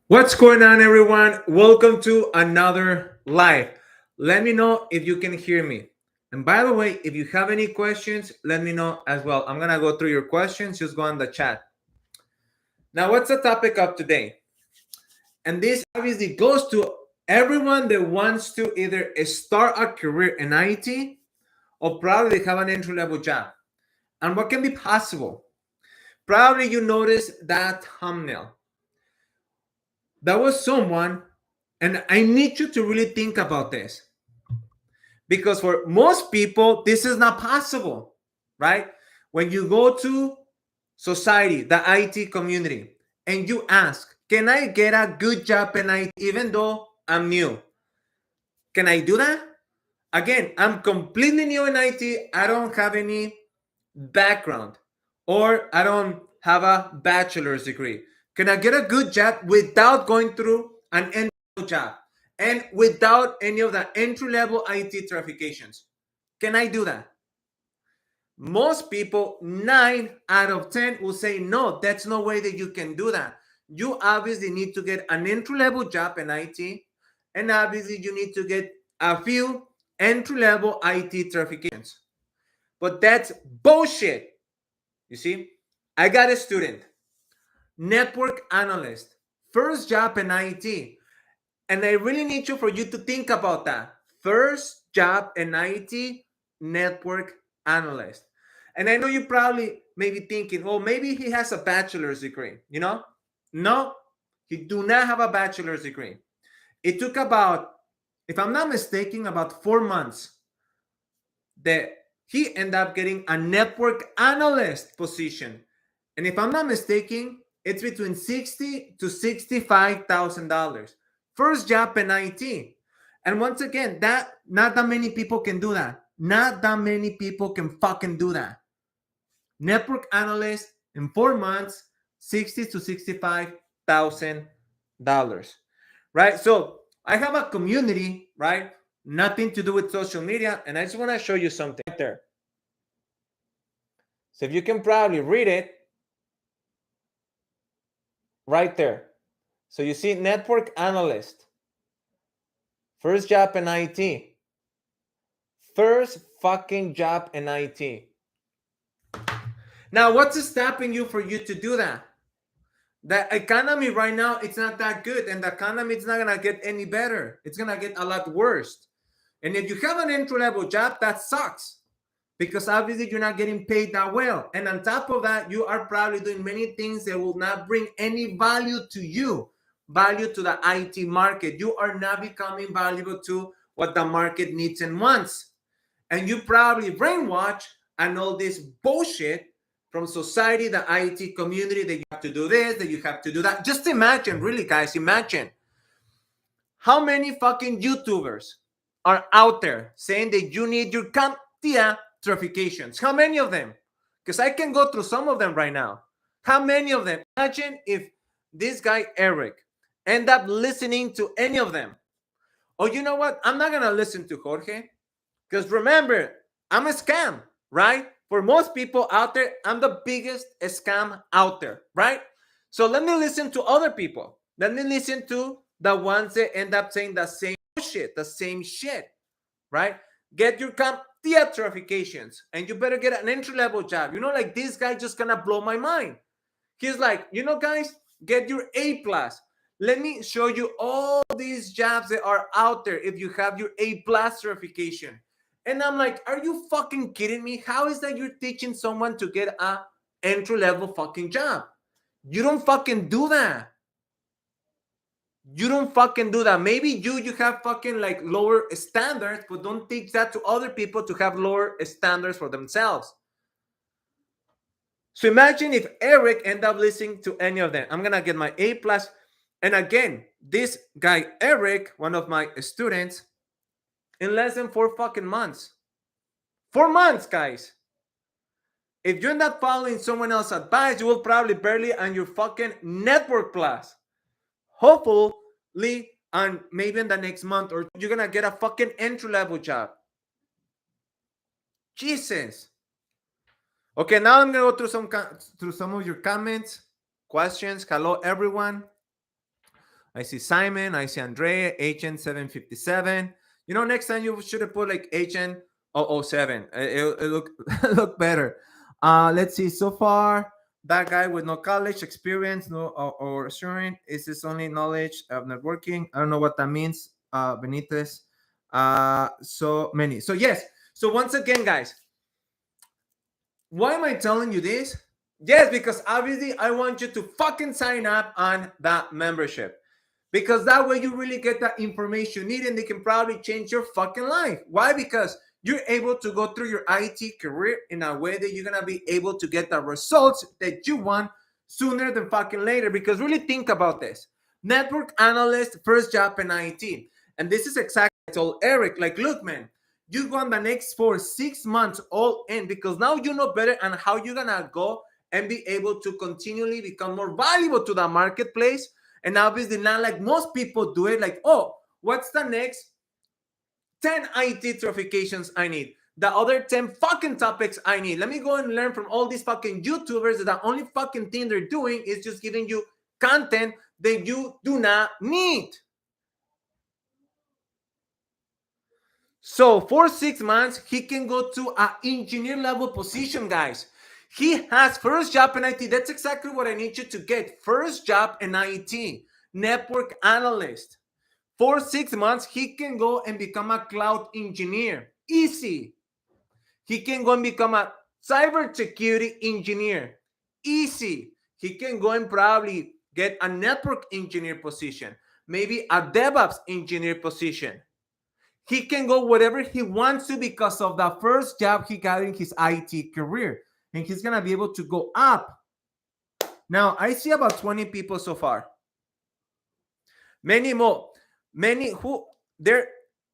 What's going on, everyone? Welcome to another live. Let me know if you can hear me. And by the way, if you have any questions, let me know as well. I'm going to go through your questions. Just go on the chat. Now, what's the topic of today? And this obviously goes to everyone that wants to either start a career in IT or probably have an entry level job. And what can be possible? Probably you noticed that thumbnail. That was someone, and I need you to really think about this. Because for most people, this is not possible, right? When you go to society, the IT community, and you ask, can I get a good job in IT even though I'm new? Can I do that? Again, I'm completely new in IT. I don't have any background or I don't have a bachelor's degree. Can I get a good job without going through an entry level job and without any of the entry level IT certifications? Can I do that? Most people, 9 out of 10, will say, no, that's no way that you can do that. You obviously need to get an entry level job in IT, and obviously, you need to get a few entry level IT certifications. But that's bullshit. You see, I got a student, network analyst, first job in IT. And I really need you for you to think about that. First job in IT, network analyst. And I know you probably may be thinking, well, maybe he has a bachelor's degree, you know? No, he do not have a bachelor's degree. It took about, if I'm not mistaken, about 4 months that he ended up getting a network analyst position. And if I'm not mistaken, it's between $60,000 to $65,000. First job in IT. And once again, that not that many people can do that. Not that many people can fucking do that. Network analyst in 4 months, $60,000 to $65,000. Right? So I have a community, right? Nothing to do with social media. And I just want to show you something right there. So if you can probably read it right there. So you see network analyst, first job in IT, first fucking job in IT. Now, what's stopping you for you to do that? The economy right now, it's not that good, and the economy is not gonna get any better. It's gonna get a lot worse. And if you have an entry level job, that sucks because obviously you're not getting paid that well. And on top of that, you are probably doing many things that will not bring any value to you, value to the IT market. You are not becoming valuable to what the market needs and wants. And you probably brainwash and all this bullshit from society, the IT community, that you have to do this, that you have to do that. Just imagine, really, guys, imagine how many fucking YouTubers are out there saying that you need your CompTIA certifications. How many of them? Because I can go through some of them right now. How many of them? Imagine if this guy, Eric, end up listening to any of them. Oh, you know what? I'm not going to listen to Jorge. Because remember, I'm a scam, right? For most people out there, I'm the biggest scam out there, right? So let me listen to other people. Let me listen to the ones that end up saying the same shit, the same shit, right? Get your CompTIA certifications, and you better get an entry level job. You know, like this guy just gonna blow my mind. He's like, you know, guys, get your A plus. Let me show you all these jobs that are out there if you have your A plus certification. And I'm like, are you fucking kidding me? How is that you're teaching someone to get a entry level fucking job? You don't fucking do that. You don't fucking do that. Maybe you have fucking like lower standards, but don't teach that to other people to have lower standards for themselves. So imagine if Eric end up listening to any of them. I'm gonna get my A plus. And again, this guy Eric, one of my students, in less than 4 fucking months. 4 months, guys. If you're not following someone else's advice, you will probably barely on your fucking network plus. Hopefully, and maybe in the next month or you're gonna get a fucking entry level job. Jesus. Okay, now I'm gonna go through some of your comments, questions. Hello, everyone. I see Simon. I see Andrea, HN757. Next time you should have put like HN007. It look look better. Let's see. So far, that guy with no college experience, no or assurance, is his only knowledge of networking. I don't know what that means. Benitez. So many. So yes. So once again, guys, why am I telling you this? Yes, because obviously I want you to fucking sign up on that membership. Because that way you really get that information you need and they can probably change your fucking life. Why? Because you're able to go through your IT career in a way that you're gonna be able to get the results that you want sooner than fucking later. Because really think about this. Network analyst, first job in IT. And this is exactly what I told Eric. Like, look, man, you go on the next 6 months all in because now you know better on how you're gonna go and be able to continually become more valuable to the marketplace. And obviously not like most people do it, like, oh, what's the next 10 IT certifications I need? The other 10 fucking topics I need. Let me go and learn from all these fucking YouTubers that the only fucking thing they're doing is just giving you content that you do not need. So for 6 months, he can go to an engineer level position, guys. He has first job in IT. That's exactly what I need you to get. First job in IT, network analyst. For 6 months, he can go and become a cloud engineer. Easy. He can go and become a cybersecurity engineer. Easy. He can go and probably get a network engineer position, maybe a DevOps engineer position. He can go whatever he wants to because of the first job he got in his IT career. And he's going to be able to go up. Now, I see about 20 people so far. Many more. Many who there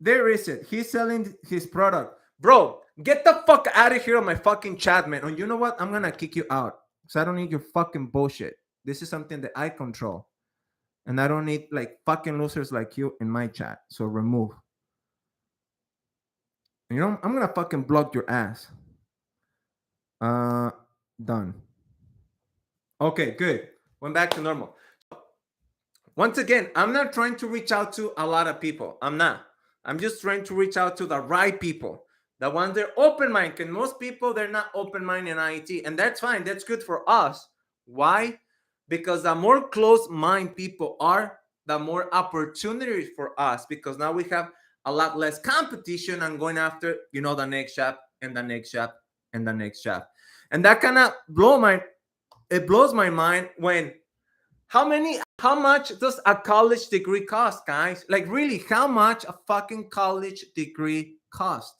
is it. He's selling his product. Bro, get the fuck out of here on my fucking chat, man. And you know what? I'm going to kick you out. Because I don't need your fucking bullshit. This is something that I control. And I don't need like fucking losers like you in my chat. So remove. I'm gonna fucking block your ass. Done. Okay, good. Went back to normal. Once again, I'm not trying to reach out to a lot of people. I'm not. I'm just trying to reach out to the right people. The ones that are open-minded. And most people, they're not open-minded in IT. And that's fine. That's good for us. Why? Because the more close-minded people are, the more opportunities for us. Because now we have a lot less competition and going after, the next job and the next job and the next job. And that kind of blows my mind when how much does a college degree cost, guys? Like really, how much a fucking college degree cost?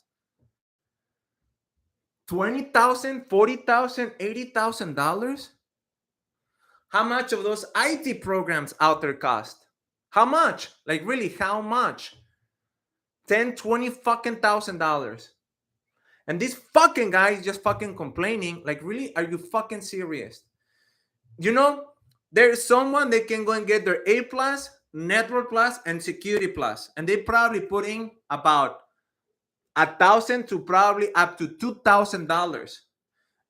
$20,000, $40,000, $80,000? How much of those IT programs out there cost? How much? Like really, how much? 10, 20 fucking $1,000. And this fucking guy is just fucking complaining. Like, really? Are you fucking serious? There's someone that can go and get their A plus, network plus, and security plus. And they probably put in about $1,000 to probably up to $2,000.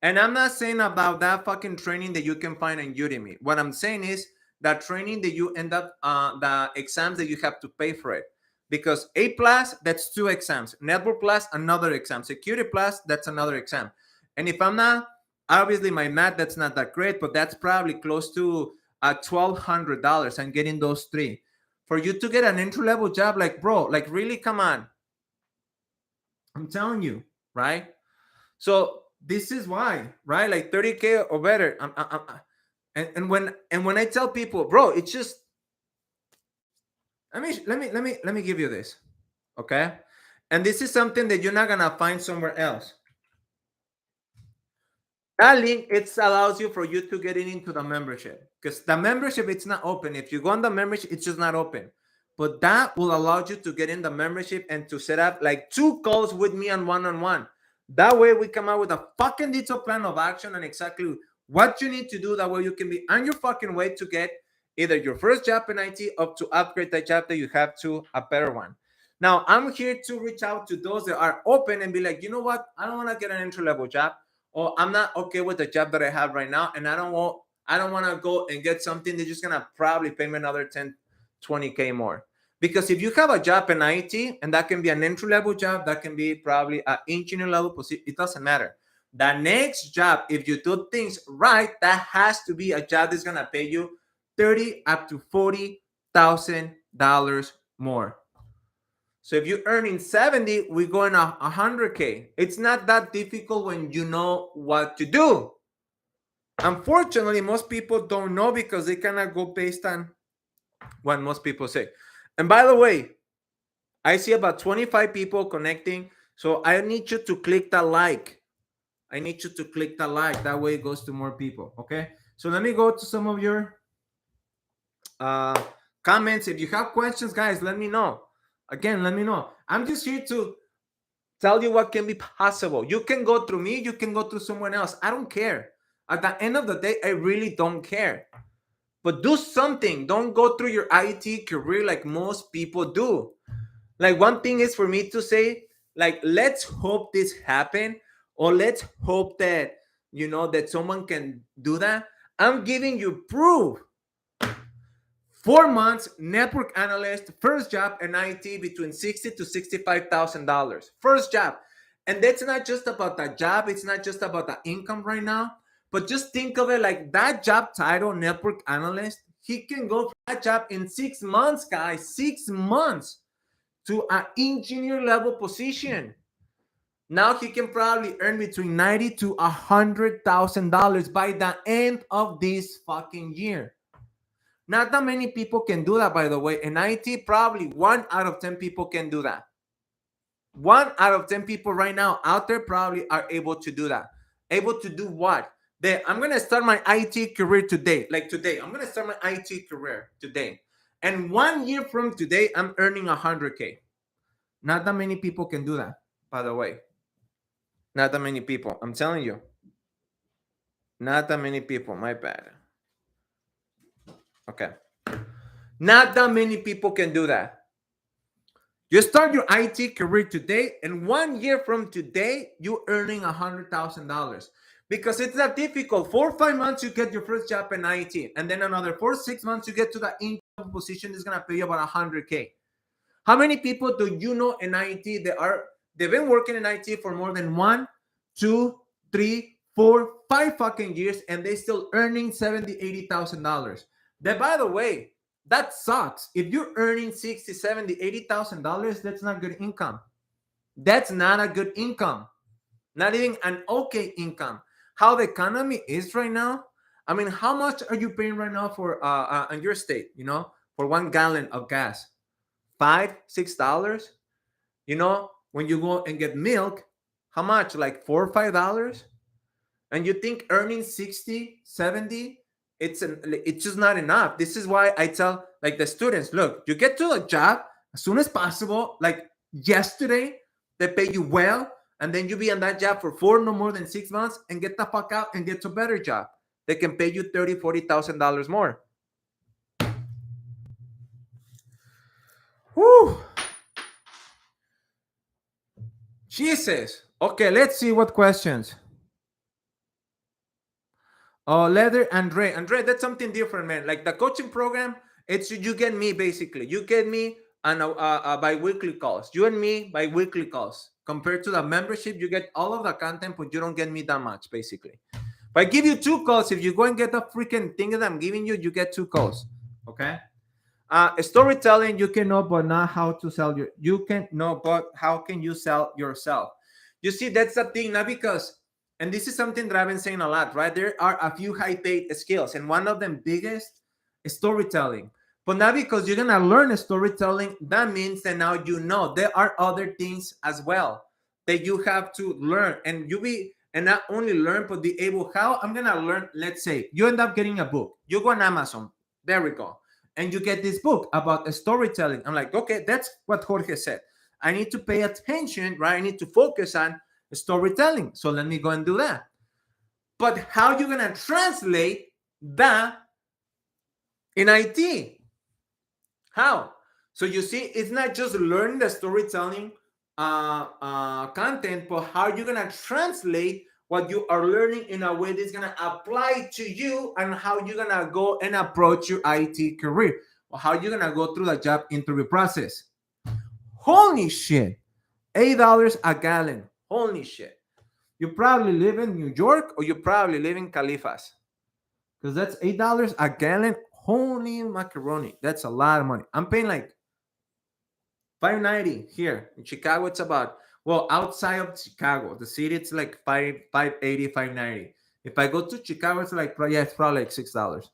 And I'm not saying about that fucking training that you can find on Udemy. What I'm saying is that training that you end up, the exams that you have to pay for it. Because A plus, that's 2 exams. Network plus, another exam. Security plus, that's another exam. And if I'm not, obviously my math, that's not that great, but that's probably close to $1,200. I'm getting those 3. For you to get an entry-level job, like, bro, like really, come on. I'm telling you, right? So this is why, right? Like 30K or better. And when I tell people, bro, it's just, let me give you this, okay? And this is something that you're not gonna find somewhere else. That link, it allows you for you to get into the membership, because the membership, it's not open. If you go on the membership, it's just not open. But that will allow you to get in the membership and to set up like 2 calls with me on one-on-one. That way we come out with a fucking detailed plan of action and exactly what you need to do. That way you can be on your fucking way to get either your first job in IT or to upgrade that job that you have to a better one. Now, I'm here to reach out to those that are open and be like, you know what? I don't want to get an entry-level job, or I'm not okay with the job that I have right now, and I don't want to go and get something that's just gonna probably pay me another 20K more. Because if you have a job in IT, and that can be an entry-level job, that can be probably an engineer level position, it doesn't matter. The next job, if you do things right, that has to be a job that's gonna pay you $30,000 up to $40,000 more. So if you're earning 70, we're going to 100K. It's not that difficult when you know what to do. Unfortunately, most people don't know because they cannot go based on what most people say. And by the way, I see about 25 people connecting. So I need you to click the like. I need you to click the like. That way it goes to more people. Okay. So let me go to some of your comments. If you have questions, guys, let me know. Again, let me know. I'm just here to tell you what can be possible. You can go through me. You can go through someone else. I don't care. At the end of the day, I really don't care. But do something. Don't go through your IT career like most people do. Like, one thing is for me to say, like, let's hope this happen, or let's hope that, you know, that someone can do that. I'm giving you proof. 4 months, network analyst, first job in IT, between $60,000 to $65,000. First job. And that's not just about the job. It's not just about the income right now. But just think of it like that job title, network analyst. He can go for that job in 6 months, guys. 6 months to an engineer level position. Now he can probably earn between $90,000 to $100,000 by the end of this fucking year. Not that many people can do that, by the way. In IT, probably 1 out of 10 people can do that. 1 out of 10 people right now out there probably are able to do that. Able to do what? I'm going to start my IT career today. Like today, I'm going to start my IT career today. And 1 year from today, I'm earning 100K. Not that many people can do that, by the way. Not that many people. I'm telling you. Not that many people. My bad. Okay. Not that many people can do that. You start your IT career today, and 1 year from today, you're earning $100,000. Because it's not difficult. 4 or 5 months, you get your first job in IT. And then another 4 or 6 months, you get to the income position that's going to pay you about 100K. How many people do you know in IT they've been working in IT for more than 1, 2, 3, 4, 5 fucking years, and they still earning $70,000, $80,000? That, by the way, that sucks. If you're earning $60,000, $70,000, $80,000, that's not good income. That's not a good income. Not even an okay income. How the economy is right now. I mean, how much are you paying right now for in your state? You know, for 1 gallon of gas, $5, $6. You know, when you go and get milk, how much? Like $4 or $5. And you think earning 60, 70, it's just not enough. This is why I tell like the students, look, you get to a job as soon as possible, like yesterday, they pay you well, and then you be on that job for 4, no more than 6 months, and get the fuck out and get to a better job. They can pay you $30,000, $40,000 more. Whew. Jesus. Okay, let's see what questions. Oh, Leather, Andre, that's something different, man. Like the coaching program, it's you get me basically. You get me on a bi-weekly calls. You and me bi-weekly calls. Compared to the membership, you get all of the content, but you don't get me that much, basically. If I give you 2 calls, if you go and get the freaking thing that I'm giving you, you get 2 calls. Okay. Storytelling, you can know, but not how to sell your. You can know, but how can you sell yourself? You see, that's the thing, not because. And this is something that I've been saying a lot, right? There are a few high-paid skills, and one of them biggest is storytelling. But not because you're gonna learn storytelling, that means that now you know there are other things as well that you have to learn, and not only learn, but be able. How I'm gonna learn? Let's say you end up getting a book. You go on Amazon. There we go, and you get this book about storytelling. I'm like, okay, that's what Jorge said. I need to pay attention, right? I need to focus on storytelling. So let me go and do that. But how are you going to translate that in IT? How? So you see, it's not just learning the storytelling content, but how are you going to translate what you are learning in a way that's going to apply to you, and how you're going to go and approach your IT career. or how you're gonna go through the job interview process. Holy shit, $8 a gallon. Holy shit. You probably live in New York or you probably live in Califas, because that's $8 a gallon. Holy macaroni, that's a lot of money. I'm paying like $5.90 here in Chicago. It's about, well, outside of Chicago, the city, it's like $5.80, $5.90. If I go to Chicago, it's like, yeah, it's probably like $6.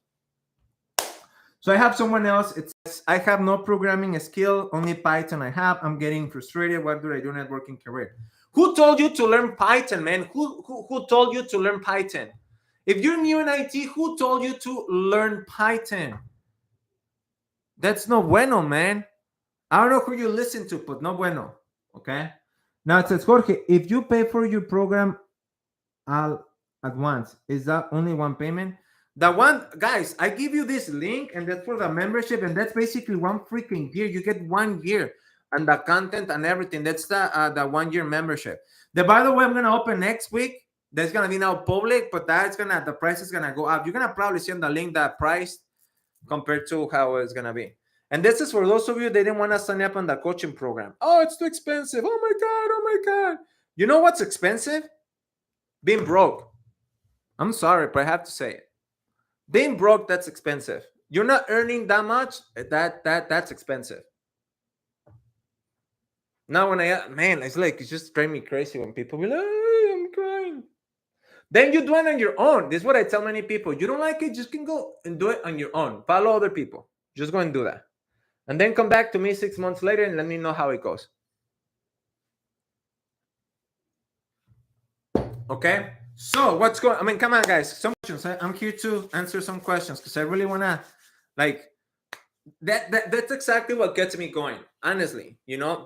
So I have someone else. It says, I have no programming skill, only Python I have. I'm getting frustrated. What do I do? Networking career. Who told you to learn Python, man? Who told you to learn Python? If you're new in IT, who told you to learn Python? That's no bueno, man. I don't know who you listen to, but no bueno. Okay. Now it says, Jorge, if you pay for your program all at once, is that only one payment? The one, guys, I give you this link, and that's for the membership, and that's basically one freaking year. You get 1 year and the content and everything. That's the 1 year membership. By the way, I'm gonna open next week. That's gonna be now public, but the price is gonna go up. You're gonna probably see on the link that price compared to how it's gonna be. And this is for those of you that didn't want to sign up on the coaching program. Oh, it's too expensive. Oh my God. Oh my God. You know what's expensive? Being broke. I'm sorry, but I have to say it. Being broke, that's expensive. You're not earning that much. That's expensive. Now when it's just driving me crazy when people be like, oh, I'm crying. Then you do it on your own. This is what I tell many people. You don't like it, just can go and do it on your own. Follow other people. Just go and do that. And then come back to me 6 months later and let me know how it goes. Okay? So what's going, come on, guys. Some questions. I'm here to answer some questions because I really want to, that's exactly what gets me going. Honestly,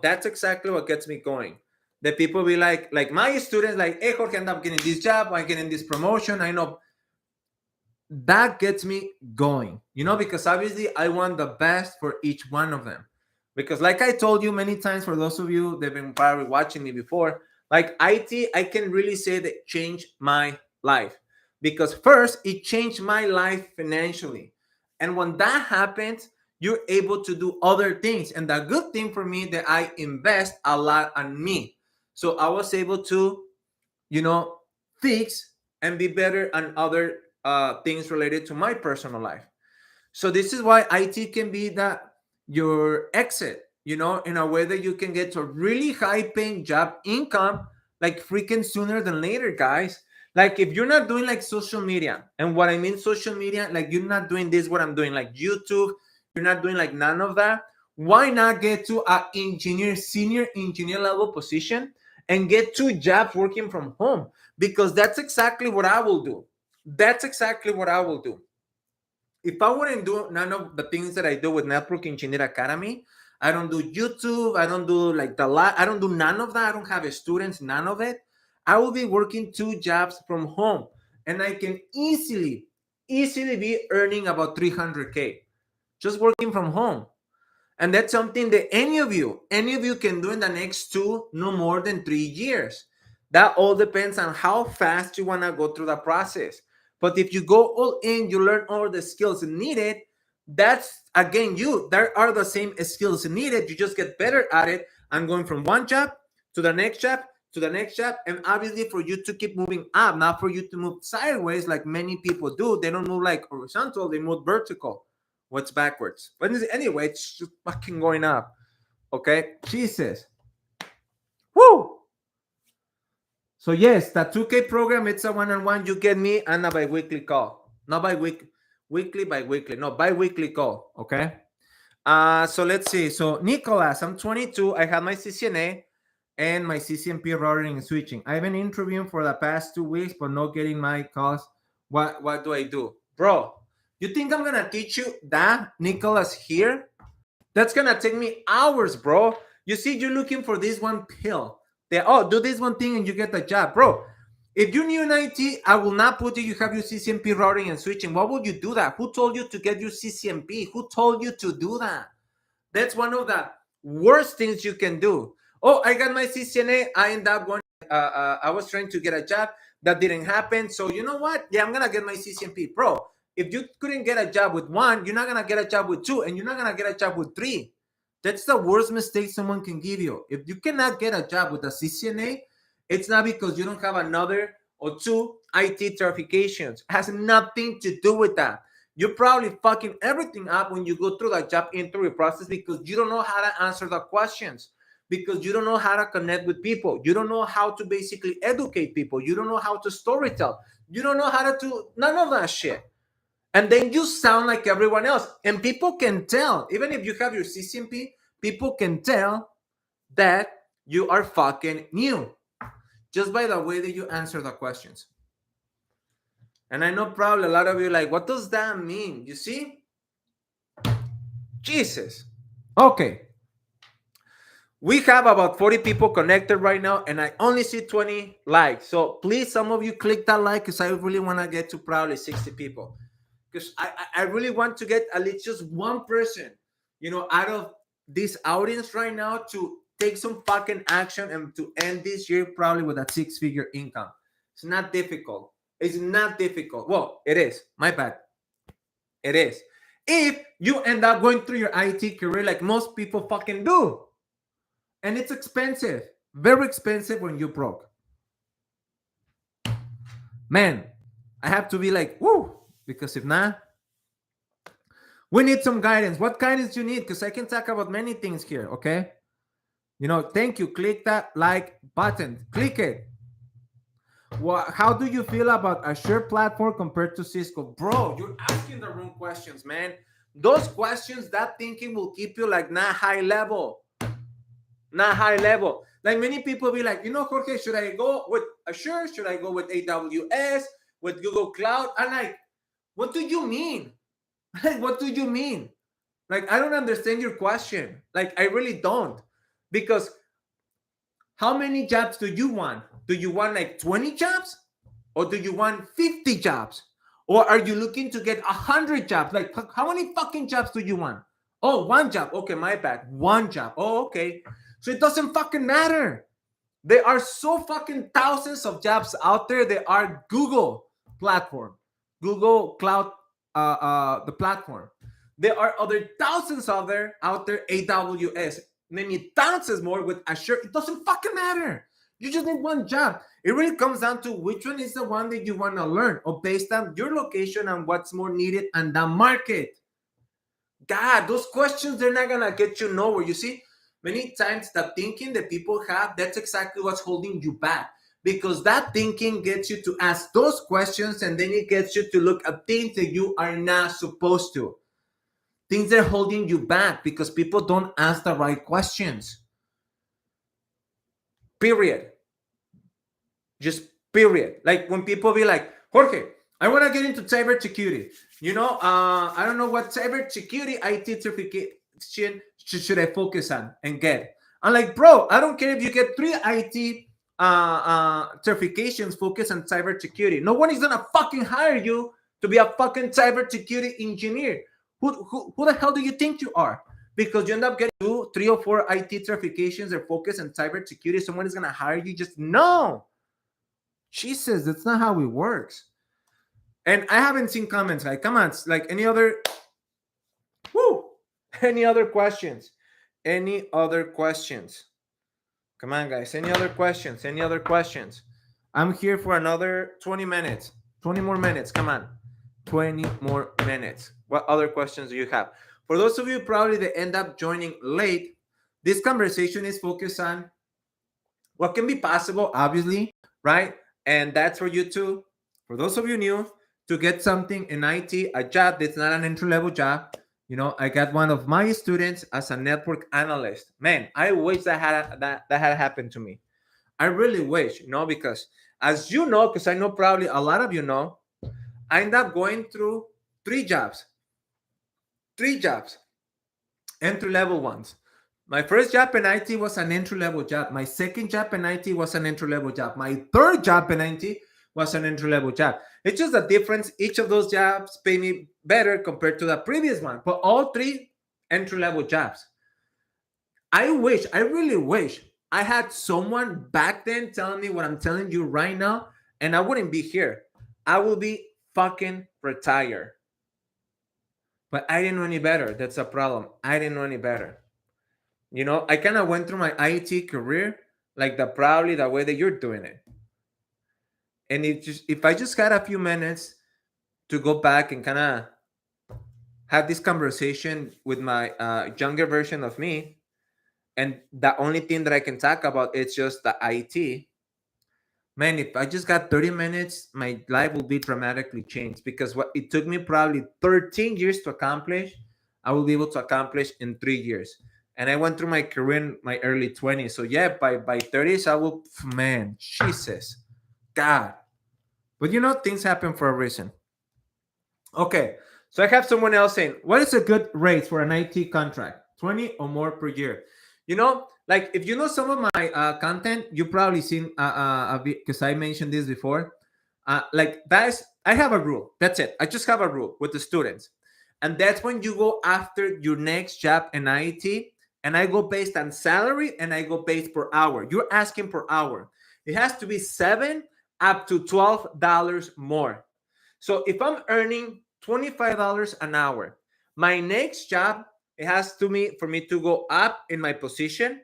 that's exactly what gets me going. The people be like my students, like, hey, Jorge, end up getting this job, I'm getting this promotion. I know that gets me going, because obviously I want the best for each one of them. Because like I told you many times, for those of you that have been probably watching me before, like IT, I can really say that changed my life. Because first, it changed my life financially. And when that happens, you're able to do other things. And the good thing for me that I invest a lot on me. So I was able to, fix and be better on other things related to my personal life. So this is why IT can be your exit, in a way that you can get to a really high paying job income, like freaking sooner than later, guys. Like if you're not doing like social media, and what I mean social media, like you're not doing this, what I'm doing, like YouTube, you're not doing like none of that. Why not get to a senior engineer level position and get 2 jobs working from home? Because that's exactly what I will do. That's exactly what I will do. If I wouldn't do none of the things that I do with Network Engineer Academy, I don't do YouTube, I don't do I don't do none of that. I don't have students, none of it. I will be working 2 jobs from home, and I can easily be earning about 300K just working from home. And that's something that any of you can do in the next 2, no more than 3 years. That all depends on how fast you want to go through the process. But if you go all in, you learn all the skills needed. That's, again, there are the same skills needed. You just get better at it and going from one job to the next job to the next job. And obviously for you to keep moving up, not for you to move sideways like many people do. They don't move like horizontal, they move vertical. What's backwards? But anyway, it's just fucking going up. Okay? Jesus. Woo! So yes, that 2K program, it's a one-on-one. You get me and a bi-weekly call. Not bi-weekly. No, bi-weekly call. Okay? So let's see. So Nicholas, I'm 22. I have my CCNA and my CCNP routing and switching. I've been interviewing for the past 2 weeks, but not getting my calls. What do I do? Bro, you think I'm gonna teach you that, Nicholas, here? That's gonna take me hours, bro. You see, you're looking for this one pill. Do this one thing and you get the job. Bro, if you're new in IT, I will not put you have your CCNP routing and switching. Why would you do that? Who told you to get your CCNP? Who told you to do that? That's one of the worst things you can do. Oh, I got my CCNA. I ended up going, I was trying to get a job. That didn't happen. So you know what? Yeah, I'm going to get my CCNP. Bro, If you couldn't get a job with one, you're not gonna get a job with two, and you're not gonna get a job with three. That's the worst mistake someone can give you. If you cannot get a job with a CCNA, it's not because you don't have another or two IT certifications. It has nothing to do with that. You're probably fucking everything up when you go through that job interview process because you don't know how to answer the questions, because you don't know how to connect with people. You don't know how to basically educate people. You don't know how to storytell. You don't know how to do none of that shit. And then you sound like everyone else. And people can tell, even if you have your CCNP, people can tell that you are fucking new just by the way that you answer the questions. And I know probably a lot of you are like, what does that mean? You see? Jesus. Okay. We have about 40 people connected right now, and I only see 20 likes. So please, some of you click that like because I really want to get to probably 60 people. Because I really want to get at least just one person, out of this audience right now to take some fucking action and to end this year probably with a 6-figure income. It's not difficult. It's not difficult. Well, it is. My bad. It is. If you end up going through your IT career like most people fucking do. And it's expensive. Very expensive when you're broke. Man, I have to be like, woo. Because if not, we need some guidance. What guidance do you need? Because I can talk about many things here, okay? Thank you. Click that like button. Click it. How do you feel about a shared platform compared to Cisco? Bro, you're asking the wrong questions, man. Those questions, that thinking will keep you like not high level. Not high level. Like many people be like, Jorge, should I go with Azure? Should I go with AWS? With Google Cloud? I'm like, what do you mean? Like, what do you mean? Like, I don't understand your question. Like, I really don't. Because how many jobs do you want? Do you want like 20 jobs? Or do you want 50 jobs? Or are you looking to get 100 jobs? Like, how many fucking jobs do you want? Oh, one job. Okay, my bad. One job. Oh, okay. So it doesn't fucking matter. There are so fucking thousands of jobs out there. There are Google platform, Google Cloud, the platform. There are other thousands out there, AWS, maybe thousands more with Azure. It doesn't fucking matter. You just need one job. It really comes down to which one is the one that you want to learn, or based on your location and what's more needed and the market. God, those questions, they're not gonna get you nowhere. You see, many times the thinking that people have, that's exactly what's holding you back. Because that thinking gets you to ask those questions, and then it gets you to look at things that you are not supposed to. Things that are holding you back because people don't ask the right questions. Period. Just period. Like when people be like, Jorge, I want to get into cybersecurity. I don't know what cybersecurity IT certification should I focus on and get. I'm like, bro, I don't care if you get 3 IT certifications focused on cybersecurity. No one is gonna fucking hire you to be a fucking cybersecurity engineer. Who the hell do you think you are? Because you end up getting 2, 3, or 4 IT certifications that focus on cybersecurity. Someone is gonna hire you. Just no. Jesus, that's not how it works. And I haven't seen comments. Like, come on, like any other any other questions? Any other questions? Come on, guys. Any other questions? Any other questions? I'm here for another 20 minutes. 20 more minutes. Come on. 20 more minutes. What other questions do you have? For those of you probably that end up joining late, this conversation is focused on what can be possible, obviously, right? And that's for you too. For those of you new, to get something in IT, a job that's not an entry-level job. I got one of my students as a network analyst. Man, I wish that had happened to me. I really wish, because as you know, because I know probably a lot of you know, I ended up going through 3 jobs. 3 jobs. Entry-level ones. My first job in IT was an entry-level job. My second job in IT was an entry-level job. My third job in IT was an entry-level job. It's just a difference. Each of those jobs pay me better compared to the previous one, but all 3 entry-level jobs. I really wish I had someone back then telling me what I'm telling you right now, and I wouldn't be here. I will be fucking retired. But I didn't know any better. That's a problem. I didn't know any better. I kind of went through my IT career like probably the way that you're doing it. And if I just had a few minutes to go back and kind of have this conversation with my younger version of me, and the only thing that I can talk about is just the IT. Man, if I just got 30 minutes, my life will be dramatically changed, because what it took me probably 13 years to accomplish, I will be able to accomplish in 3 years. And I went through my career in my early 20s. So yeah, by 30s, I will, man, Jesus, God. But things happen for a reason. Okay, so I have someone else saying, what is a good rate for an IT contract? 20 or more per year. Like if you know some of my content, you probably seen because I mentioned this before. Like I have a rule. That's it. I just have a rule with the students, and that's when you go after your next job in IT, and I go based on salary and I go based per hour. You're asking per hour. It has to be $7 up to $12 more. So if I'm earning $25 an hour, my next job, it has to me for me to go up in my position,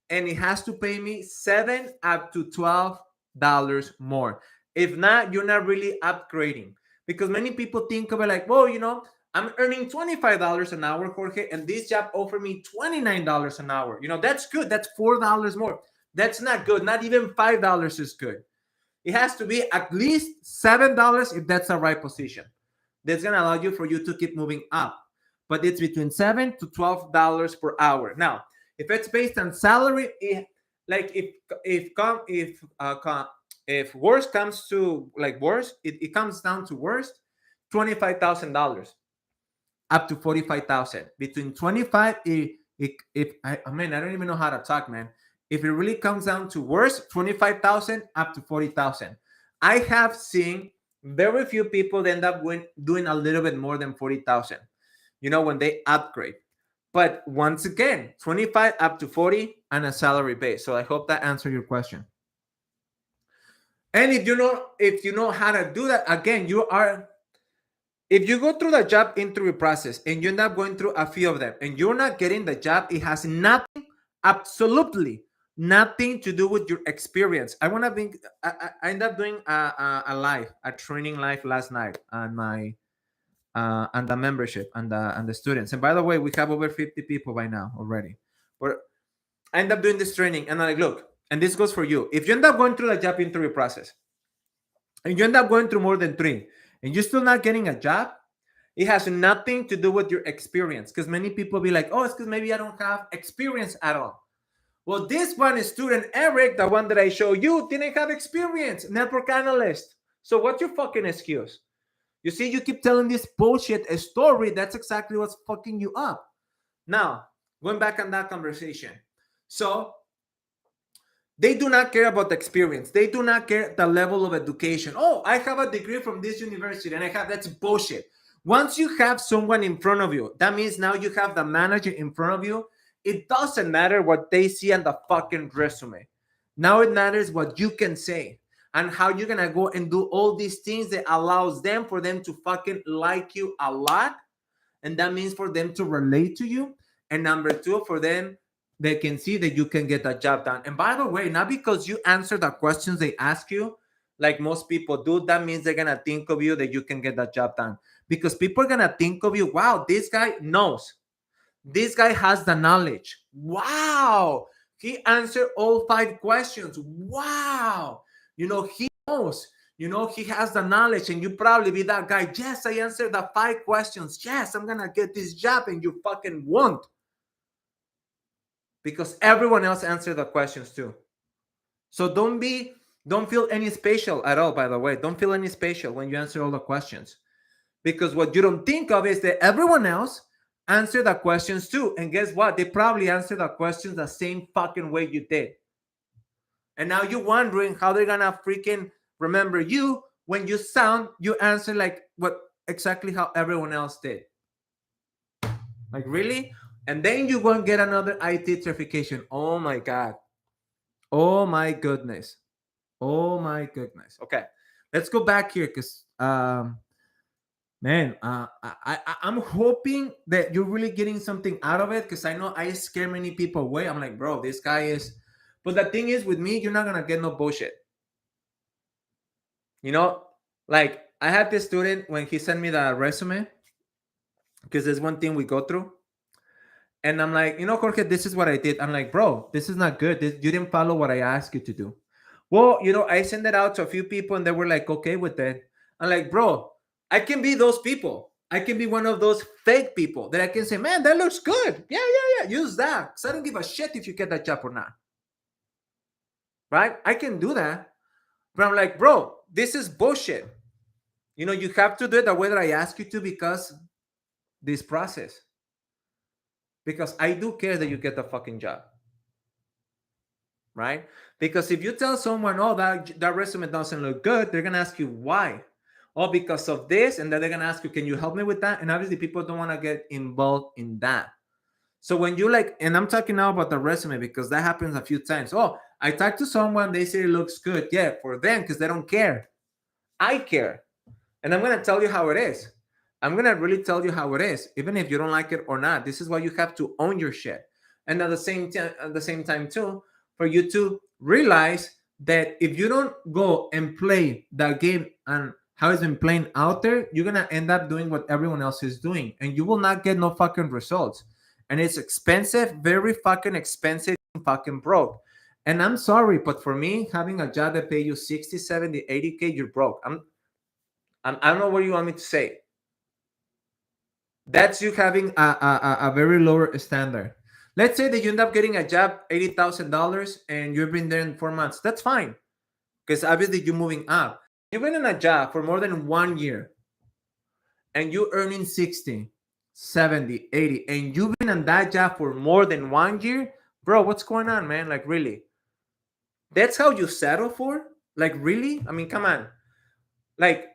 and it has to pay me $7 up to $12 more. If not, you're not really upgrading, because many people think of it like, well, I'm earning $25 an hour, Jorge, and this job offered me $29 an hour. That's good. That's $4 more. That's not good. Not even $5 is good. It has to be at least $7 if that's the right position. That's gonna allow you for you to keep moving up. But it's between $7 to $12 per hour. Now, if it's based on salary, like if worst comes to like worst, it comes down to worst, $25,000 up to 45,000. Between 25, if I mean, I don't even know how to talk, man. If it really comes down to worse, 25,000 up to 40,000. I have seen very few people end up doing a little bit more than 40,000, when they upgrade. But once again, 25 up to 40 and a salary base. So I hope that answered your question. And if you know how to do that, again, if you go through the job interview process and you end up going through a few of them and you're not getting the job, it has nothing, absolutely nothing to do with your experience. I end up doing a training live last night on my on the membership and the students. And by the way, we have over 50 people by now already. But I end up doing this training, and I'm like, look, and this goes for you. If you end up going through the job interview process and you end up going through more than 3 and you're still not getting a job, it has nothing to do with your experience. Because many people be like, oh, it's because maybe I don't have experience at all. Well, this one is student Eric, the one that I show you, didn't have experience, network analyst. So what's your fucking excuse? You see, you keep telling this bullshit story. That's exactly what's fucking you up. Now, going back on that conversation. So they do not care about the experience. They do not care the level of education. Oh, I have a degree from this university and that's bullshit. Once you have someone in front of you, that means now you have the manager in front of you. It doesn't matter what they see on the fucking resume. Now it matters what you can say and how you're going to go and do all these things that allows them for them to fucking like you a lot. And that means for them to relate to you. And number two, for them, they can see that you can get that job done. And by the way, not because you answer the questions they ask you, like most people do, that means they're going to think of you that you can get that job done. Because people are going to think of you, wow, this guy knows. This guy has the knowledge. Wow. He answered all 5 questions. Wow. He knows. He has the knowledge, and you probably be that guy. Yes, I answered the 5 questions. Yes, I'm going to get this job, and you fucking won't. Because everyone else answered the questions too. So don't feel any special at all, by the way. Don't feel any special when you answer all the questions. Because what you don't think of is that everyone else answered the questions too. And guess what? They probably answered the questions the same fucking way you did. And now you're wondering how they're gonna freaking remember you when you answer like exactly how everyone else did. Like, really? And then you go and get another IT certification. Oh my God. Oh my goodness. Oh my goodness. Okay. Let's go back here because Man, I'm hoping that you're really getting something out of it, because I know I scare many people away. I'm like, bro, this guy is. But the thing is, with me, you're not gonna get no bullshit. You know, like I had this student when he sent me the resume, because there's one thing we go through, and I'm like, Jorge, this is what I did. I'm like, bro, this is not good. You didn't follow what I asked you to do. Well, I sent it out to a few people, and they were like, okay with it. I'm like, bro, I can be those people. I can be one of those fake people that I can say, man, that looks good. Yeah, yeah, yeah. Use that. Because I don't give a shit if you get that job or not. Right? I can do that. But I'm like, bro, this is bullshit. You have to do it the way that I ask you to, because this process. Because I do care that you get the fucking job. Right? Because if you tell someone, oh, that resume doesn't look good, they're gonna ask you why. Oh, because of this, and then they're gonna ask you, can you help me with that? And obviously, people don't want to get involved in that. So when you and I'm talking now about the resume, because that happens a few times. Oh, I talked to someone, they say it looks good. Yeah, for them, because they don't care. I care, and I'm gonna tell you how it is. I'm gonna really tell you how it is, even if you don't like it or not. This is why you have to own your shit, and at the same time too, for you to realize that if you don't go and play that game and how it's been playing out there, you're gonna end up doing what everyone else is doing, and you will not get no fucking results. And it's expensive, very fucking expensive, fucking broke. And I'm sorry, but for me, having a job that pay you 60, 70, 80K, you're broke. I don't know what you want me to say. That's you having a very lower standard. Let's say that you end up getting a job, $80,000, and you've been there in 4 months. That's fine, because obviously you're moving up. You've been in a job for more than 1 year, and you're earning 60, 70, 80, and you've been in that job for more than 1 year, bro, what's going on, man? Like, really? That's how you settle for? Like, really? I mean, come on. Like,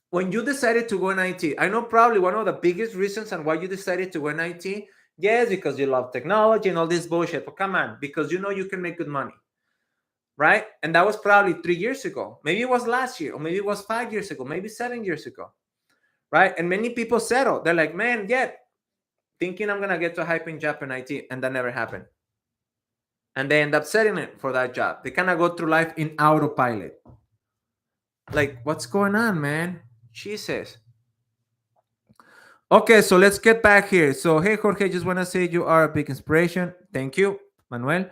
when you decided to go in IT, I know probably one of the biggest reasons on why you decided to go in IT, yes, because you love technology and all this bullshit. But come on, because you can make good money, right? And that was probably 3 years ago. Maybe it was last year, or maybe it was 5 years ago, maybe 7 years ago, right? And many people settle. They're like, man, yeah, thinking I'm gonna get to a high paying job in IT, and that never happened. And they end up settling for that job. They kind of go through life in autopilot. Like, what's going on, man? Jesus. Okay, so let's get back here. So, hey, Jorge, just want to say you are a big inspiration. Thank you, Manuel.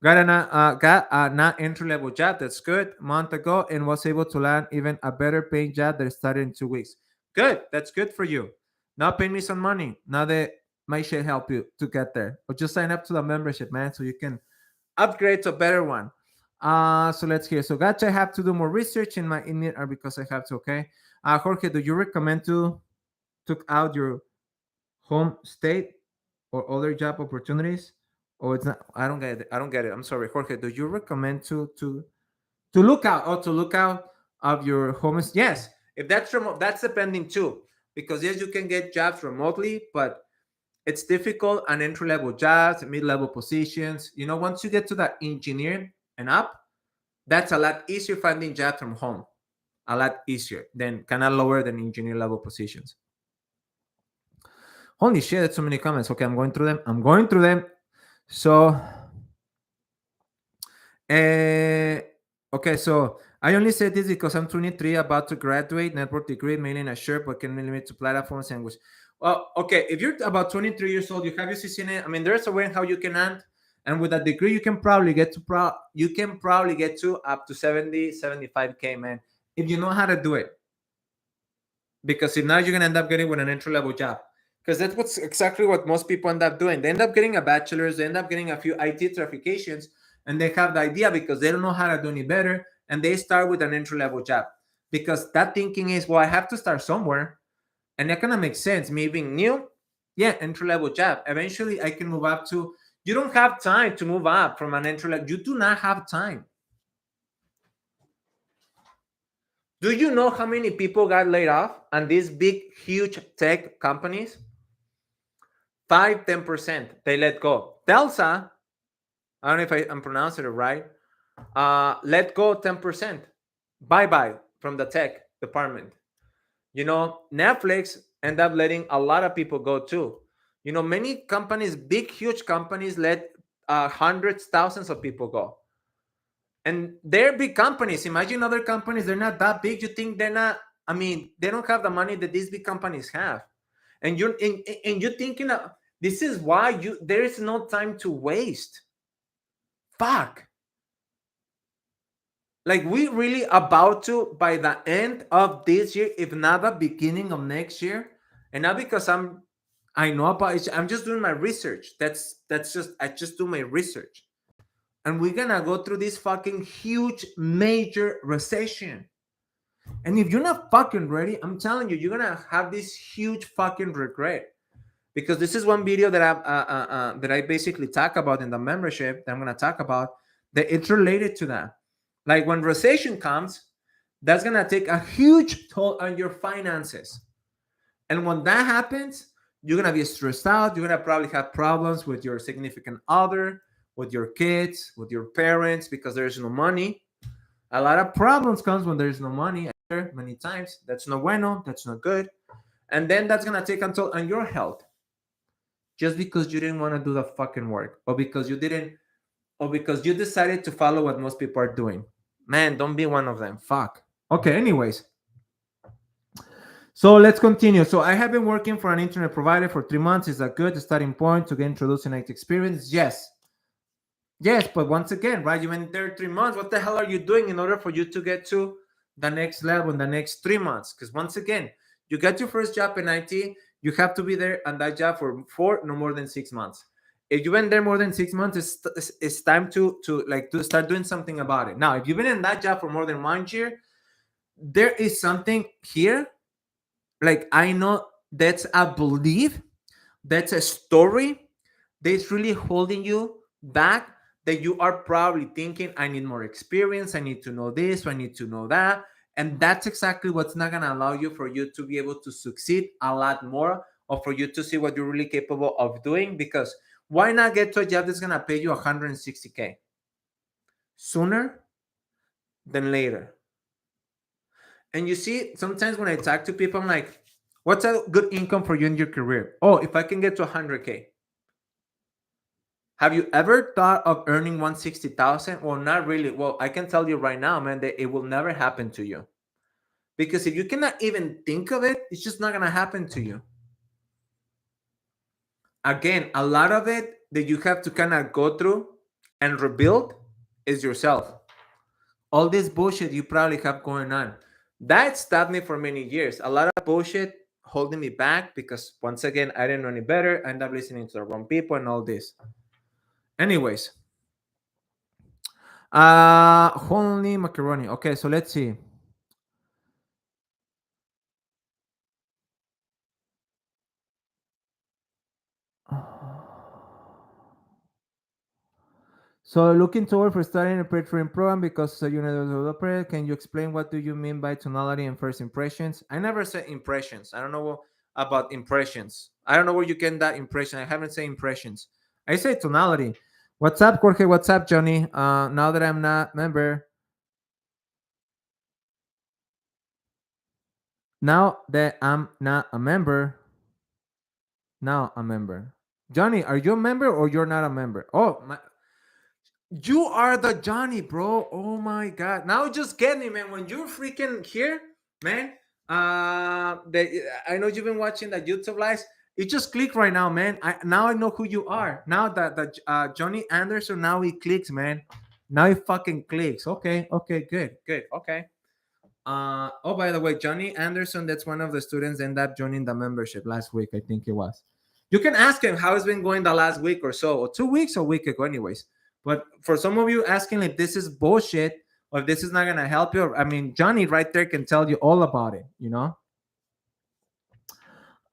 Got a not entry level job. That's good. A month ago, and was able to land even a better paying job that started in 2 weeks. Good. That's good for you. Now pay me some money. Now that my shit help you to get there. Or just sign up to the membership, man, so you can upgrade to a better one. So let's hear. So, gotcha. I have to do more research in my Indian, or because I have to. Okay. Jorge, do you recommend to took out your home state or other job opportunities? Or it's not? I don't get it. I don't get it. I'm sorry, Jorge. Do you recommend to look out or to look out of your home? Yes, if that's remote, that's depending too. Because yes, you can get jobs remotely, but it's difficult on entry level jobs, mid level positions. Once you get to that engineer and up, that's a lot easier finding jobs from home. A lot easier than kind of lower than engineer level positions. Holy shit, that's so many comments. Okay, I'm going through them. So, okay, so I only said this because I'm 23, about to graduate, network degree, mainly in a shirt, but can limit to platforms and which. Well, okay, if you're about 23 years old, you have your CCNA. I mean, there's a way how you can earn, and with a degree, you can probably get to up to 70, 75K, man, if you know how to do it. Because if not, you're gonna end up getting with an entry level job. Because that's what's exactly what most people end up doing. They end up getting a bachelor's, they end up getting a few IT certifications, and they have the idea because they don't know how to do any better, and they start with an entry level job. Because that thinking is, well, I have to start somewhere, and that kind of makes sense. Me being new, yeah, entry level job. Eventually, I can move up to. You don't have time to move up from an entry level. You do not have time. Do you know how many people got laid off on these big, huge tech companies? 5-10% they let go. Telsa, I don't know if I'm pronouncing it right, let go 10%. Bye-bye from the tech department. Netflix end up letting a lot of people go too. Many companies, big, huge companies, let hundreds, thousands of people go. And they're big companies. Imagine other companies, they're not that big. You think they're not, they don't have the money that these big companies have. And you're thinking this is why there is no time to waste. Fuck. Like, we really about to, by the end of this year, if not the beginning of next year, and not because I know about it, I'm just doing my research. I just do my research. And we're gonna go through this fucking huge major recession. And if you're not fucking ready, I'm telling you, you're gonna have this huge fucking regret. Because this is one video that I basically talk about in the membership that I'm gonna talk about, that it's related to that. Like, when recession comes, that's gonna take a huge toll on your finances. And when that happens, you're gonna be stressed out. You're gonna probably have problems with your significant other, with your kids, with your parents, because there's no money. A lot of problems comes when there's no money. Many times, that's no bueno, that's not good. And then that's gonna take a toll on your health, just because you didn't want to do the fucking work, or because you decided to follow what most people are doing. Man, don't be one of them. Fuck. Okay, anyways. So let's continue. So I have been working for an internet provider for 3 months. Is that good starting point to get introduced in IT experience? Yes. Yes, but once again, right? You've been there 3 months. What the hell are you doing in order for you to get to the next level in the next 3 months? Because once again, you get your first job in IT, you have to be there on that job for no more than 6 months. If you've been there more than 6 months, it's time to start doing something about it. Now, if you've been in that job for more than 1 year, there is something here. Like, I know that's a belief, that's a story that's really holding you back, that you are probably thinking, I need more experience, I need to know this, I need to know that. And that's exactly what's not going to allow you for you to be able to succeed a lot more, or for you to see what you're really capable of doing. Because why not get to a job that's going to pay you 160K sooner than later? And you see, sometimes when I talk to people, I'm like, what's a good income for you in your career? Oh, if I can get to 100K. Have you ever thought of earning 160,000? Well, not really. Well, I can tell you right now, man, that it will never happen to you. Because if you cannot even think of it, it's just not going to happen to you. Again, a lot of it that you have to kind of go through and rebuild is yourself. All this bullshit you probably have going on, that stopped me for many years. A lot of bullshit holding me back, because once again, I didn't know any better. I ended up listening to the wrong people and all this. Anyways, holy macaroni. Okay, so let's see. So looking toward for starting a pre-trained program because you're a developer. Can you explain what do you mean by tonality and first impressions? I never said impressions. I don't know about impressions. I don't know where you get that impression. I haven't said impressions. I say tonality. What's up, Jorge? What's up, Johnny? Now that I'm not member. Now that I'm not a member. Now a member. Johnny, are you a member or you're not a member? Oh, you are the Johnny, bro. Oh my god. Now just get me, man. When you're freaking here, man. I know you've been watching the YouTube lives. You just click right now, man. Now I know who you are. Now that the Johnny Anderson, now he clicks, man. Now he fucking clicks. Okay, good, okay. Oh, by the way, Johnny Anderson, that's one of the students that ended up joining the membership last week. I think it was. You can ask him how it's been going the last week or so, or 2 weeks or a week ago, anyways. But for some of you asking if this is bullshit or if this is not gonna help you, I mean, Johnny right there can tell you all about it.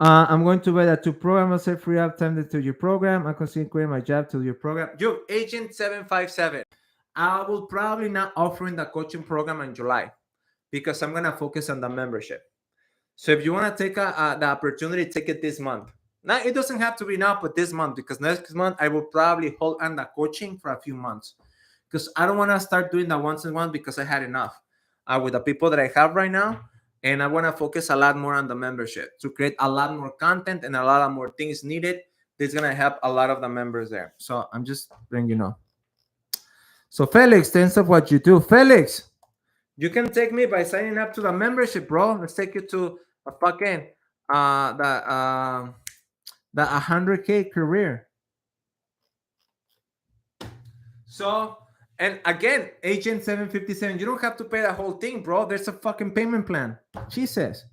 I'm going to bet that to program say free up time to your program. I'm considering quitting my job to your program. Yo, Agent 757. I will probably not offering the coaching program in July, because I'm gonna focus on the membership. So if you want to take the opportunity, take it this month. Now, it doesn't have to be now, but this month, because next month I will probably hold on the coaching for a few months, because I don't want to start doing the once and one, because I had enough with the people that I have right now. and I want to focus a lot more on the membership to create a lot more content and a lot of more things needed. This is gonna help a lot of the members there. So I'm just letting you know. So Felix, thanks for what you do. Felix, you can take me by signing up to the membership, bro. Let's take you to a fucking the 100K career. So, and again, Agent 757, you don't have to pay the whole thing, bro. There's a fucking payment plan. She says.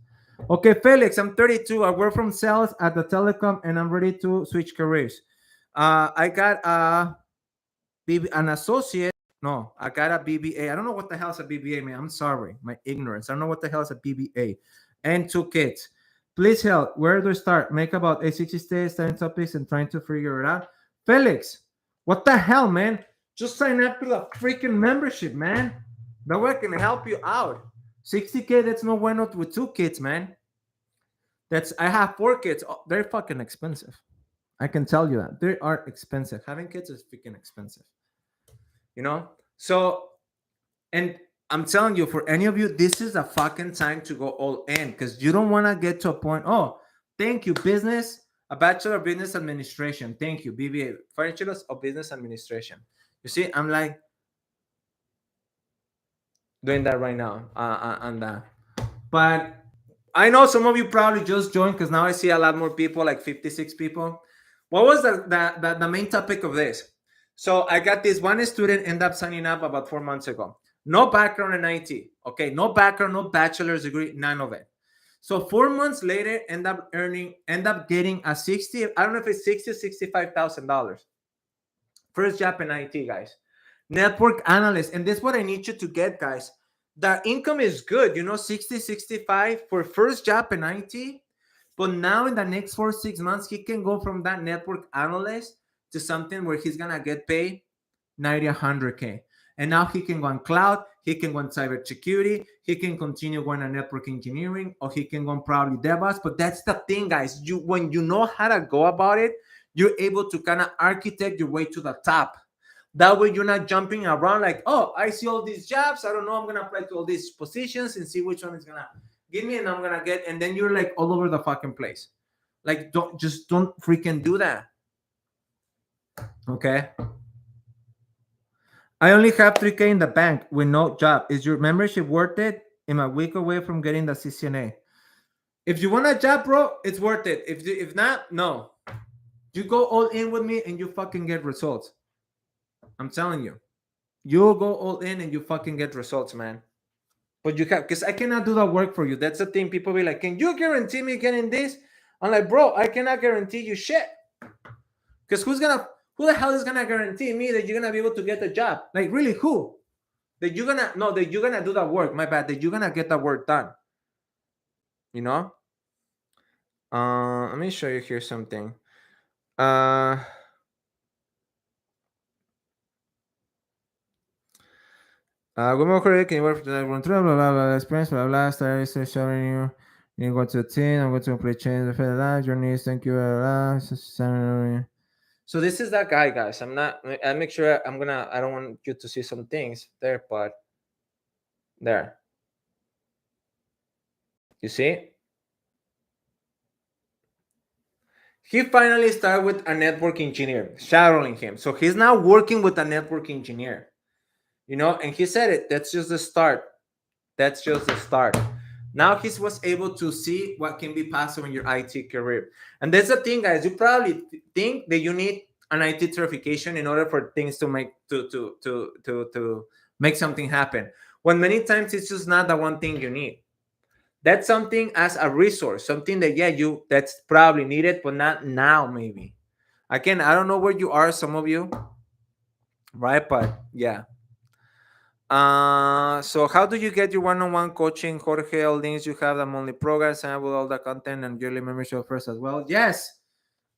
Okay, Felix, I'm 32. I work from sales at the telecom and I'm ready to switch careers. I got an associate. No, I got a BBA. I don't know what the hell is a BBA, man. I'm sorry, my ignorance. I don't know what the hell is a BBA. And 2 kids. Please help. Where do I start? Make about a 60 days, studying topics, and trying to figure it out. Felix, what the hell, man? Just sign up to the freaking membership, man. That way I can help you out. 60K, that's no bueno with 2 kids, man. I have 4 kids. Oh, they're fucking expensive. I can tell you that. They are expensive. Having kids is freaking expensive. You know? So, and I'm telling you, for any of you, this is a fucking time to go all in because you don't want to get to a point. Oh, thank you, a Bachelor of Business Administration. Thank you, BBA, Bachelor of Business Administration. You see, I'm like doing that right now on that. But I know some of you probably just joined because now I see a lot more people, like 56 people. What was the main topic of this? So I got this one student end up signing up about 4 months ago. No background in IT. Okay, no background, no bachelor's degree, none of it. So 4 months later, end up getting a 60. I don't know if it's $60,000 or $65,000. First job in IT, guys. Network analyst, and this is what I need you to get, guys. The income is good, 60, 65 for first job in IT. But now in the next 4-6 months, he can go from that network analyst to something where he's gonna get paid 90, 100K. And now he can go on cloud, he can go on cybersecurity, he can continue going on network engineering, or he can go on probably DevOps. But that's the thing, guys. When you know how to go about it, you're able to kind of architect your way to the top. That way you're not jumping around like, oh, I see all these jobs. I don't know. I'm going to apply to all these positions and see which one is going to give me and I'm going to get. And then you're like all over the fucking place. Like, don't freaking do that. Okay. I only have 3K in the bank with no job. Is your membership worth it? I'm a week away from getting the CCNA. If you want a job, bro, it's worth it. If not, no. You go all in with me and you fucking get results. I'm telling you. You'll go all in and you fucking get results, man. But you have, because I cannot do that work for you. That's the thing. People be like, can you guarantee me getting this? I'm like, bro, I cannot guarantee you shit. Because who the hell is gonna guarantee me that you're gonna be able to get the job? Like, really, who? That you're gonna do that work. My bad. That you're gonna get that work done. You know? Let me show you here something. Good morning, can you work for the run through blah blah blah experience blah blah start showing you. You go to the team. I'm going to play change the life journeys. Thank you. So this is that guy, guys. I make sure I don't want you to see some things there, but there. You see? He finally started with a network engineer, shadowing him. So he's now working with a network engineer. And he said it. That's just the start. That's just the start. Now he was able to see what can be possible in your IT career. And that's the thing, guys. You probably think that you need an IT certification in order for things to make to make something happen. When many times it's just not the one thing you need. That's something as a resource, something that that's probably needed, but not now, maybe. Again, I don't know where you are, some of you, right? But yeah. So how do you get your one-on-one coaching, Jorge? All links you have the monthly program, sign up with all the content and yearly membership first as well. Yes,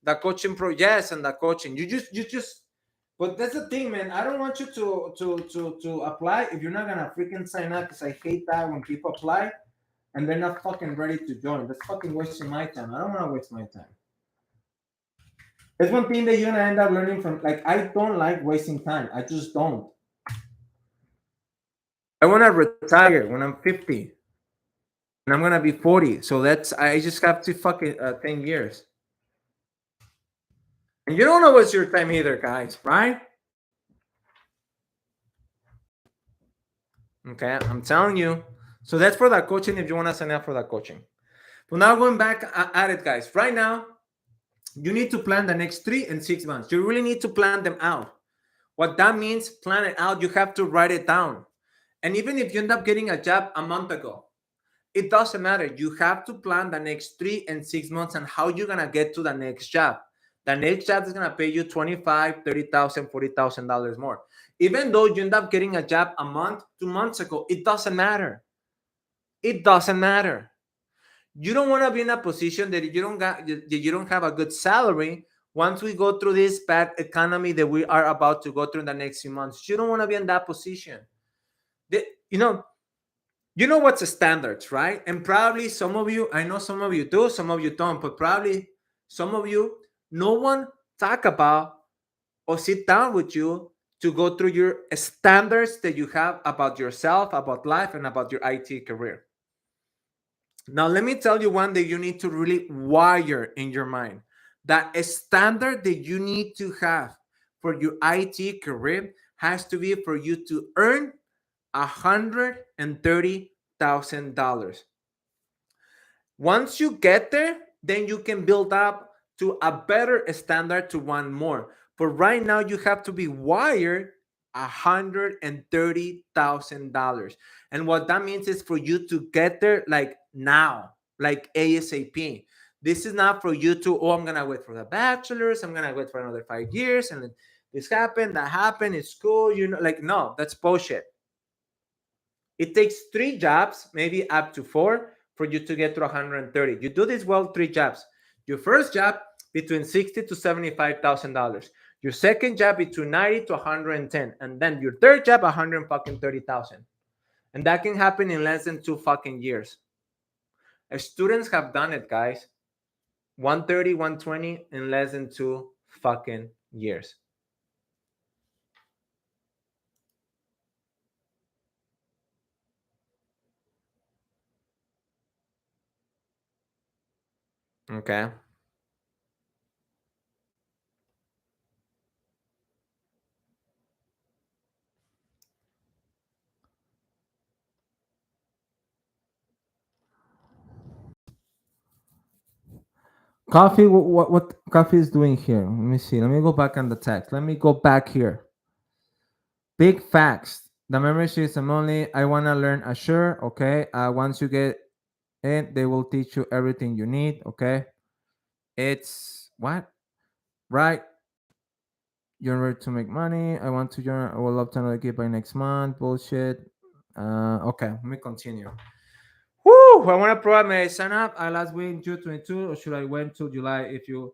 the coaching yes, and the coaching. You just. But that's the thing, man. I don't want you to apply if you're not gonna freaking sign up, because I hate that when people apply and they're not fucking ready to join. That's fucking wasting my time. I don't want to waste my time. It's one thing that you're gonna end up learning from. Like, I don't like wasting time. I just don't. I want to retire when I'm 50. and I'm gonna be 40. So I just have to fucking 10 years. And you don't know what's your time either, guys, right? Okay, I'm telling you. So that's for that coaching if you want to sign up for that coaching. But now going back at it, guys. Right now, you need to plan the next 3 and 6 months. You really need to plan them out. What that means, plan it out. You have to write it down. And even if you end up getting a job a month ago, it doesn't matter. You have to plan the next 3 and 6 months and how you're gonna get to the next job. The next job is gonna pay you $25,000, $30,000, $40,000 more. Even though you end up getting a job a month, 2 months ago, it doesn't matter. It doesn't matter. You don't want to be in a position that you don't have a good salary once we go through this bad economy that we are about to go through in the next few months. You don't want to be in that position. The, you know, you know what's the standards, right? And probably some of you, I know some of you do, some of you don't, but probably some of you, no one talk about or sit down with you to go through your standards that you have about yourself, about life, and about your IT career. Now, let me tell you one that you need to really wire in your mind. That a standard that you need to have for your IT career has to be for you to earn $130,000. Once you get there, then you can build up to a better standard to one more. But right now, you have to be wired $130,000. And what that means is for you to get there like now, like ASAP. This is not for you to, oh, I'm going to wait for the bachelor's. I'm going to wait for another 5 years. And this happened, that happened. It's cool. You know, like, no, that's bullshit. It takes 3 jobs, maybe up to 4, for you to get to 130. You do this well, 3 jobs. Your first job between $60,000 to $75,000. Your second job between 90 to 110, and then your third job 130,000. And that can happen in less than 2 fucking years. Students have done it, guys. 130, 120 in less than 2 fucking years. Okay. Coffee, what Coffee is doing here? Let me see. Let me go back on the text. Let me go back here. Big facts. The membership is only I want to learn Azure. Okay. Once you get in, they will teach you everything you need. Okay. It's what? Right. You're ready to make money. I want to join. I will love to another gig by next month. Bullshit. Okay. Let me continue. Woo! I want to provide my sign up. I last week June 22, or should I wait till July? If you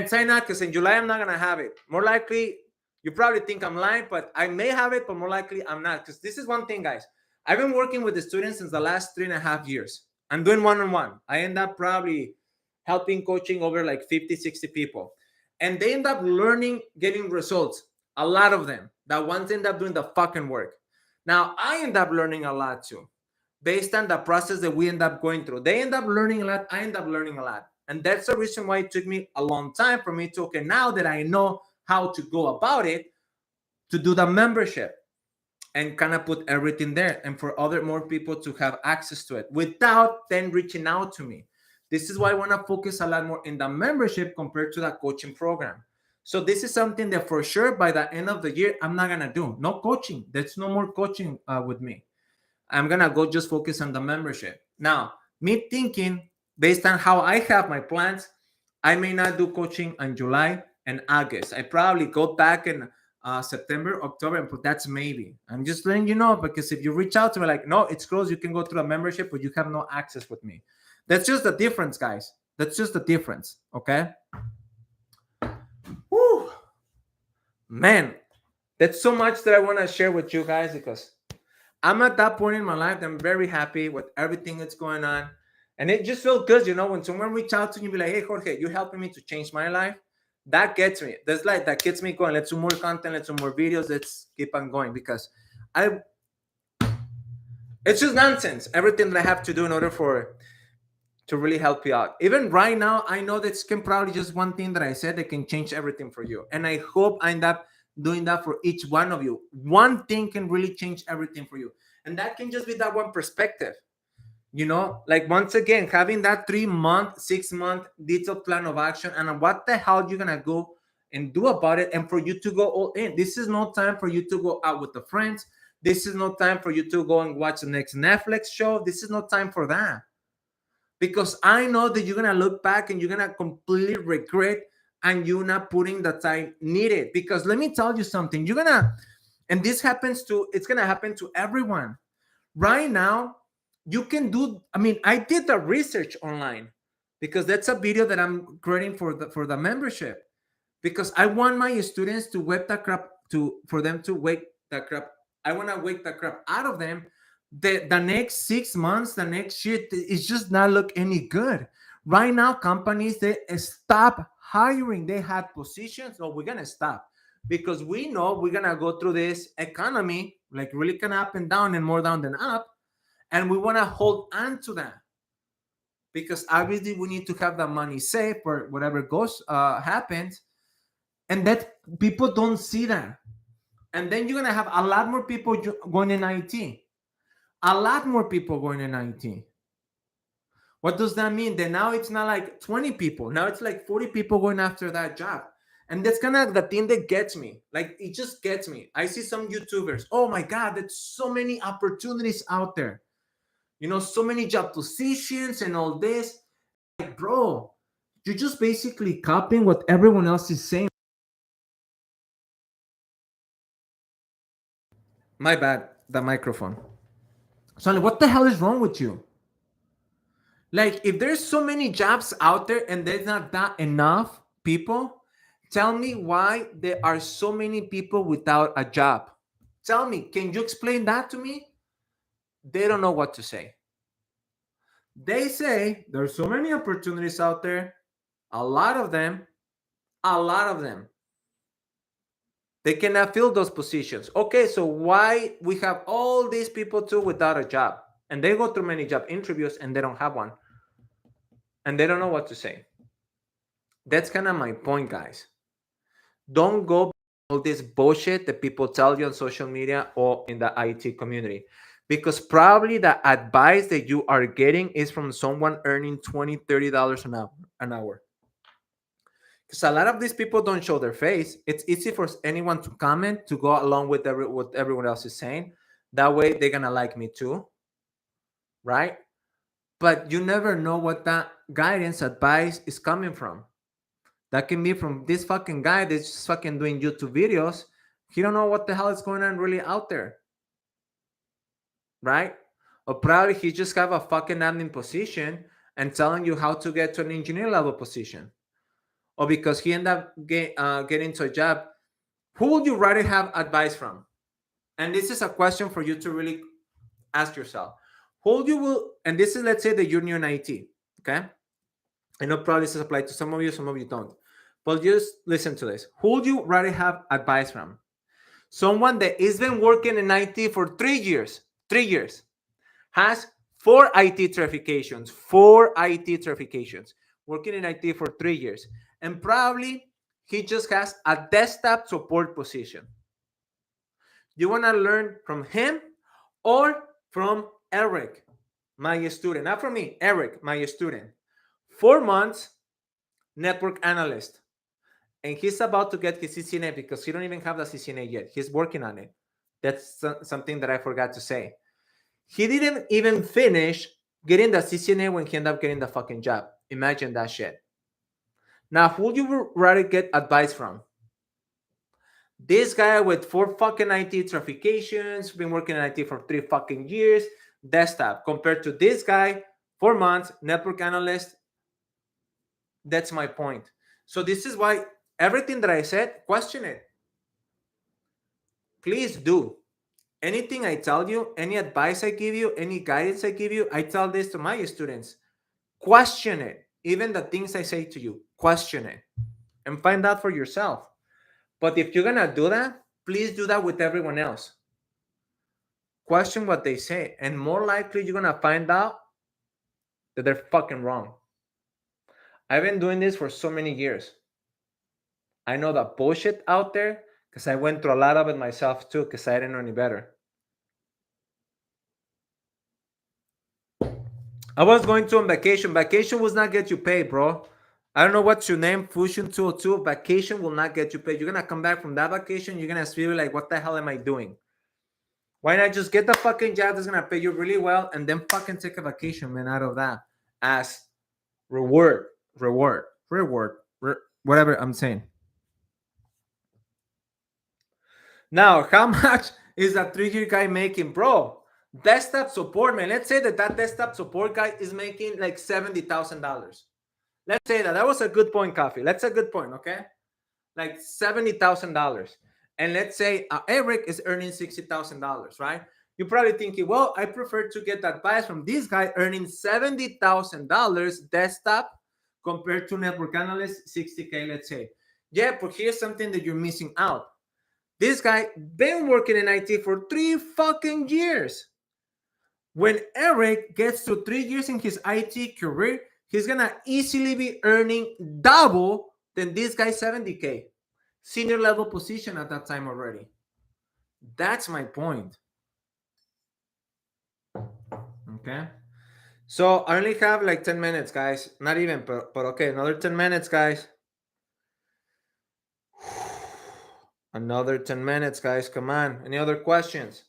sign up, because in July I'm not gonna have it. More likely, you probably think I'm lying, but I may have it, but more likely I'm not. Because this is one thing, guys. I've been working with the students since the last 3.5 years. I'm doing one-on-one. I end up probably helping coaching over like 50, 60 people. And they end up learning, getting results. A lot of them. That ones end up doing the fucking work. Now, I end up learning a lot too, based on the process that we end up going through. They end up learning a lot. I end up learning a lot. And that's the reason why it took me a long time for me to, okay, now that I know how to go about it, to do the membership and kind of put everything there and for other more people to have access to it without then reaching out to me. This is why I want to focus a lot more in the membership compared to the coaching program. So this is something that for sure by the end of the year, I'm not going to do. No coaching. There's no more coaching with me. I'm going to go just focus on the membership. Now, me thinking based on how I have my plans, I may not do coaching in July and August. I probably go back in September, October, but that's maybe. I'm just letting you know, because if you reach out to me like, no, it's closed, you can go through a membership, but you have no access with me. That's just the difference, guys. That's just the difference, okay? Woo! Man, that's so much that I want to share with you guys, because I'm at that point in my life that I'm very happy with everything that's going on. And it just feels good, when someone reach out to you, be like, hey, Jorge, you're helping me to change my life. That gets me. That gets me going. Let's do more content. Let's do more videos. Let's keep on going, because It's just nonsense. Everything that I have to do in order for to really help you out. Even right now, I know that can probably just one thing that I said that can change everything for you. And I hope I end up doing that for each one of you. One thing can really change everything for you. And that can just be that one perspective. Like once again, having that 3 month, 6 month detailed plan of action and what the hell you're gonna go and do about it, and for you to go all in. This is no time for you to go out with the friends. This is no time for you to go and watch the next Netflix show. This is no time for that. Because I know that you're gonna look back and you're gonna completely regret and you're not putting the time needed. Because let me tell you something, and it's gonna happen to everyone. Right now, you can do, I did the research online because that's a video that I'm creating for the membership. Because I want my students to wake the crap for them to wake the crap. I want to wake the crap out of them. The next 6 months, the next year, it's just not look any good. Right now, companies, they stop hiring. They had positions. No, we're gonna stop because we know we're gonna go through this economy like really kind of up and down and more down than up, and we want to hold on to that because obviously we need to have the money saved for whatever goes happens, and that people don't see that. And then you're gonna have a lot more people going in IT. A lot more people going in IT. What does that mean? That now it's not like 20 people. Now it's like 40 people going after that job. And that's kind of the thing that gets me. Like, it just gets me. I see some YouTubers. Oh my God, there's so many opportunities out there. So many job positions and all this. Like, bro, you're just basically copying what everyone else is saying. My bad, the microphone. So, like, what the hell is wrong with you? Like, if there's so many jobs out there and there's not that enough people, tell me why there are so many people without a job. Tell me, can you explain that to me? They don't know what to say. They say there's so many opportunities out there, a lot of them, a lot of them. They cannot fill those positions. Okay, so why we have all these people too without a job? And they go through many job interviews and they don't have one. And they don't know what to say. That's kind of my point, guys. Don't go all this bullshit that people tell you on social media or in the IT community. Because probably the advice that you are getting is from someone earning $20, $30 an hour. Because a lot of these people don't show their face. It's easy for anyone to comment to go along with what everyone else is saying. That way they're gonna like me too, right? But you never know what that guidance advice is coming from. That can be from this fucking guy that's just fucking doing YouTube videos. He don't know what the hell is going on really out there, right? Or probably he just have a fucking admin position and telling you how to get to an engineer level position. Or because he ended up getting to a job, who would you rather have advice from? And this is a question for you to really ask yourself. And this is, let's say that you're new in IT, okay? I know probably this is applied to some of you don't. But just listen to this. Who would you rather have advice from? Someone that has been working in IT for 3 years, has four IT certifications, working in IT for 3 years, and probably he just has a desktop support position. You want to learn from him or from Eric, my student? Not from me, Eric, my student. 4 months, network analyst. And he's about to get his CCNA because he don't even have the CCNA yet. He's working on it. That's something that I forgot to say. He didn't even finish getting the CCNA when he ended up getting the fucking job. Imagine that shit. Now, who would you rather get advice from? This guy with 4 fucking IT certifications, been working in IT for 3 fucking years, desktop, compared to this guy, 4 months, network analyst. That's my point. So this is why everything that I said, question it. Please do. Anything I tell you, any advice I give you, any guidance I give you, I tell this to my students. Question it. Even the things I say to you, question it and find out for yourself. But if you're going to do that, please do that with everyone else. question what they say, and more likely you're gonna find out that they're fucking wrong. I've been doing this for so many years. I know the bullshit out there because I went through a lot of it myself too, because I didn't know any better. I was going to on vacation. Vacation will not get you paid, bro. I don't know what's your name, Fusion 202. Vacation will not get you paid. You're gonna come back from that vacation, you're gonna feel like, what the hell am I doing? Why not just get the fucking job that's gonna pay you really well and then fucking take a vacation, man, out of that as reward, whatever I'm saying. Now, how much is a 3-year guy making, bro? Desktop support, man. Let's say that desktop support guy is making like $70,000. Let's say that was a good point, Coffee. That's a good point, okay? Like $70,000. And let's say Eric is earning $60,000, right? You're probably thinking, well, I prefer to get advice from this guy earning $70,000 desktop compared to network analyst, 60K, let's say. Yeah, but here's something that you're missing out. This guy been working in IT for 3 fucking years. When Eric gets to 3 years in his IT career, he's gonna easily be earning double than this guy 70K. Senior level position at that time already. That's my point. Okay. So I only have like 10 minutes, guys. Not even, but okay, another 10 minutes, guys. Another 10 minutes, guys. Come on. Any other questions?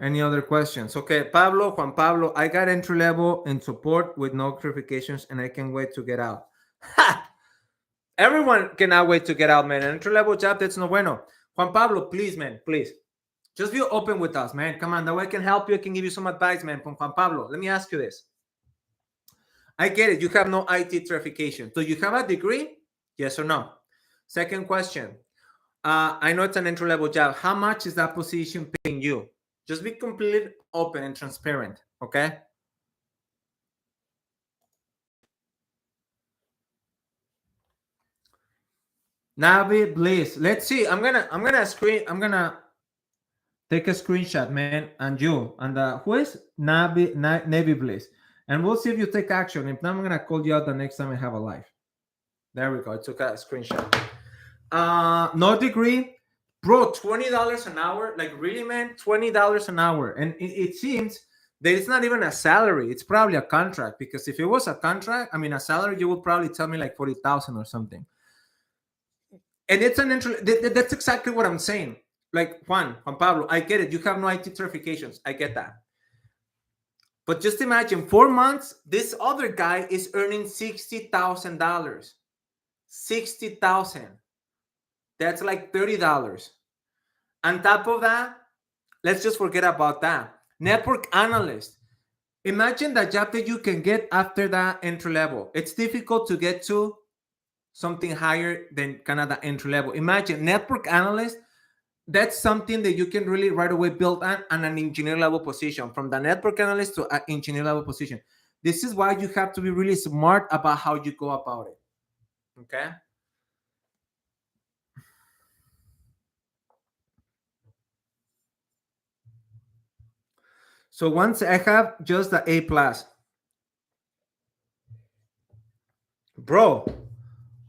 Any other questions? Okay, Juan Pablo, I got entry level in support with no certifications and I can't wait to get out. Ha! Everyone cannot wait to get out, man. An entry level job, that's no bueno. Juan Pablo, please, man, please. Just be open with us, man. Come on, that way I can help you. I can give you some advice, man. From Juan Pablo, let me ask you this. I get it. You have no IT certification. Do you have a degree? Yes or no? Second question. I know it's an entry level job. How much is that position paying you? Just be completely open and transparent, okay? Navi Bliss. Let's see. I'm gonna take a screenshot, man, and you and who is Navi Bliss, and we'll see if you take action. If not, I'm gonna call you out the next time I have a live. There we go. I took a screenshot. No degree, bro. $20 an hour. Like really, man, $20 an hour, and it seems that it's not even a salary. It's probably a contract, because if it was a contract, I mean a salary, you would probably tell me like 40,000 or something. And it's an entry. That's exactly what I'm saying. Like Juan Pablo, I get it. You have no IT certifications. I get that. But just imagine 4 months, this other guy is earning $60,000. 60,000. That's like $30. On top of that, let's just forget about that. Network analyst. Imagine the job that you can get after that entry level. It's difficult to get to something higher than kind of the entry level. Imagine network analyst. That's something that you can really right away build on an engineer level position, from the network analyst to an engineer level position. This is why you have to be really smart about how you go about it. Okay. So once I have just the A plus, bro,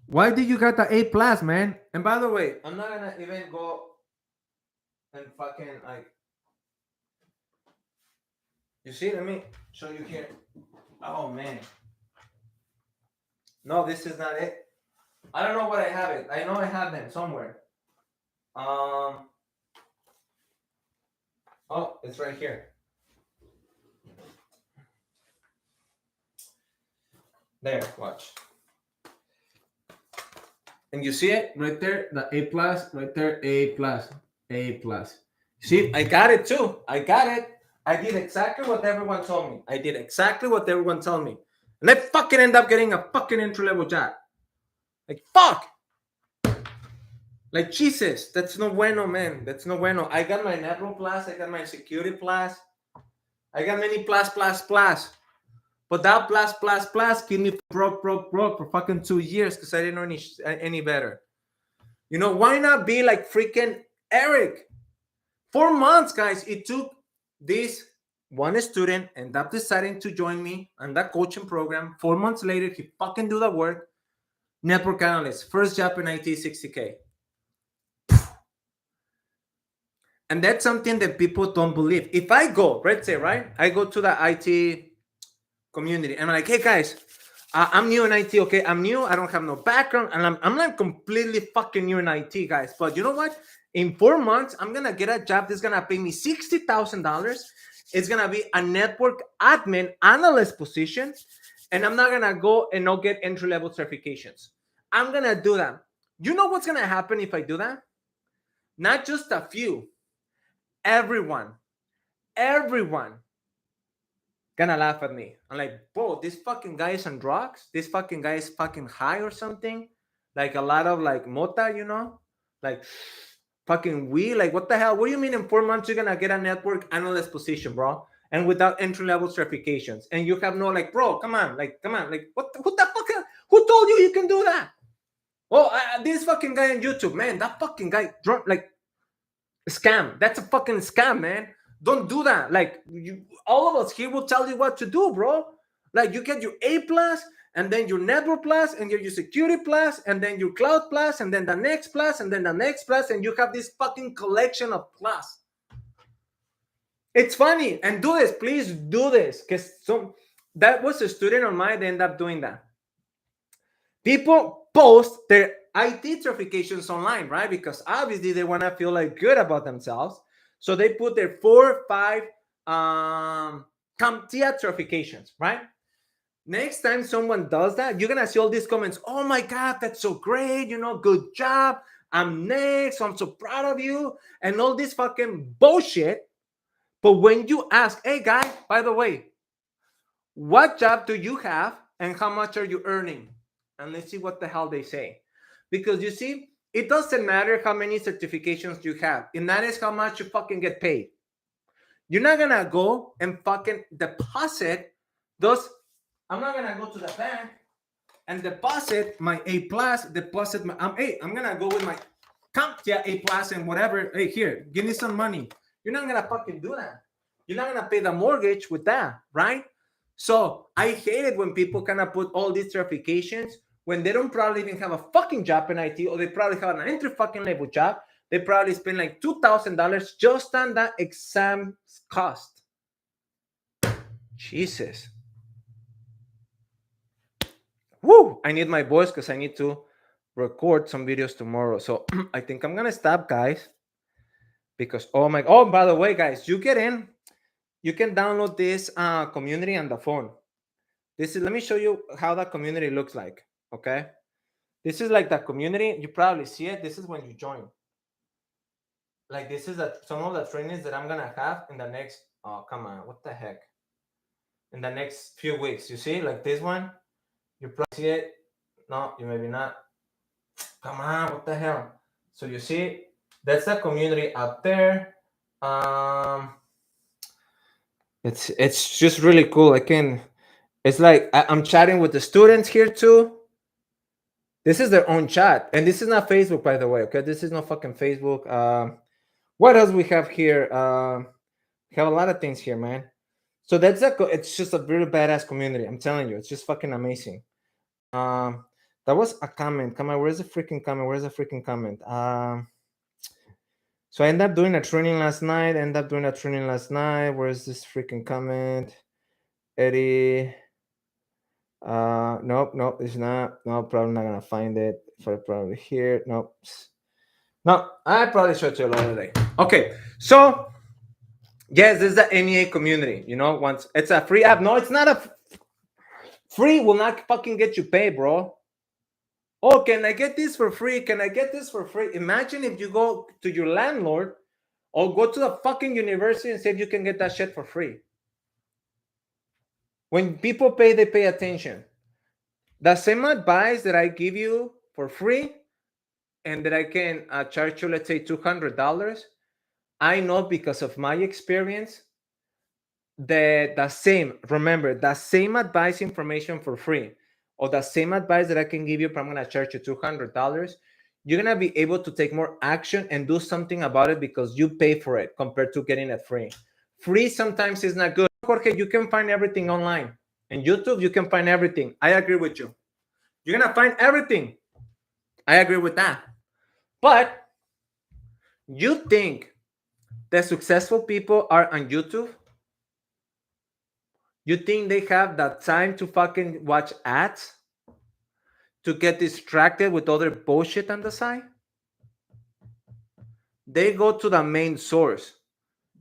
why did you get the A plus, man? And by the way, I'm not gonna even go and fucking like, you see, let me show you here. Oh man, no, this is not it. I don't know what I have it. I know I have them somewhere. Oh, it's right here. There, watch. And you see it right there, the A plus, right there, A plus, A plus. See, I got it too. I got it. I did exactly what everyone told me. I did exactly what everyone told me. And I fucking end up getting a fucking entry level job. Like, fuck. Like, Jesus, that's no bueno, man. That's no bueno. I got my network plus, I got my security plus, I got many plus. But that plus keep me broke for fucking 2 years because I didn't know any better. You know, why not be like freaking Eric? 4 months, guys, it took this one student end up deciding to join me on that coaching program. 4 months later, he fucking do the work. Network analyst, first job in IT, 60K. And that's something that people don't believe. If I go, let's say, right, I go to the IT community and I'm like, hey guys, I'm new in IT, okay? I'm new, I don't have no background, and I'm like completely fucking new in IT, guys. But you know what? In 4 months, I'm gonna get a job that's gonna pay me $60,000. It's gonna be a network admin analyst position, and I'm not gonna go and not get entry level certifications. I'm gonna do that. You know what's gonna happen if I do that? Not just a few, everyone gonna laugh at me. I'm like, bro, this fucking guy is on drugs. This fucking guy is fucking high or something. Like a lot of like mota, you know, like fucking weed. Like, what the hell? What do you mean in 4 months you're gonna get a network analyst position, bro? And without entry level certifications, and you have no, like, bro, come on, like what? Who the fuck? Who told you can do that? Oh, this fucking guy on YouTube, man. That fucking guy, like, scam. That's a fucking scam, man. Don't do that. Like, all of us here will tell you what to do, bro. Like, you get your A plus, and then your network plus, and your security plus, and then your cloud plus, and then the next plus, and then the next plus, and you have this fucking collection of plus. It's funny, and do this, please do this, because that was a student of mine that ended up doing that. People post their IT certifications online, right? Because obviously they want to feel like good about themselves. So they put their 4 or 5 CompTIA certifications, right? Next time someone does that, you're going to see all these comments. Oh my God, that's so great. You know, good job. I'm next. I'm so proud of you. And all this fucking bullshit. But when you ask, hey guy, by the way, what job do you have and how much are you earning? And let's see what the hell they say. Because you see, it doesn't matter how many certifications you have. It matters how much you fucking get paid. You're not gonna go and fucking deposit those. I'm not gonna go to the bank and deposit my A plus, deposit my I'm gonna go with my CompTIA A plus and whatever. Hey, here, give me some money. You're not gonna fucking do that. You're not gonna pay the mortgage with that, right? So I hate it when people kind of put all these certifications when they don't probably even have a fucking job in IT, or they probably have an entry fucking level job. They probably spend like $2,000 just on that exam cost. Jesus. Woo! I need my voice because I need to record some videos tomorrow. So I think I'm gonna stop, guys. Because oh, by the way, guys, you get in, you can download this community on the phone. Let me show you how that community looks like. Okay. This is like the community. You probably see it. This is when you join. Like, this is some of the trainings that I'm gonna have in the next. Oh, come on! What the heck? In the next few weeks, you see, like this one. You probably see it. No, you maybe not. Come on! What the hell? So you see, that's the community up there. It's just really cool. It's like I'm chatting with the students here too. This is their own chat, and this is not Facebook, by the way. Okay, this is not fucking Facebook. What else we have here? We have a lot of things here, man. So it's just a really badass community. I'm telling you, it's just fucking amazing. That was a comment. Come on, where's the freaking comment? Where's the freaking comment? So I ended up doing a training last night. Where's this freaking comment? Eddie. Nope, it's not. No, probably not gonna find it. Probably here. Nope. No, I probably showed you a lot today. Okay, so yes, this is the NEA community. You know, once it's a free app. No, it's not a free. Will not fucking get you paid, bro. Oh, can I get this for free? Can I get this for free? Imagine if you go to your landlord or go to the fucking university and say you can get that shit for free. When people pay, they pay attention. The same advice that I give you for free and that I can charge you, let's say, $200, I know because of my experience that the same advice information for free, or the same advice that I can give you, but I'm going to charge you $200, you're gonna be able to take more action and do something about it because you pay for it compared to getting it free. Free sometimes is not good. Jorge, you can find everything online. In YouTube, you can find everything. I agree with you. You're gonna find everything. I agree with that. But you think the successful people are on YouTube? You think they have that time to fucking watch ads? To get distracted with other bullshit on the side? They go to the main source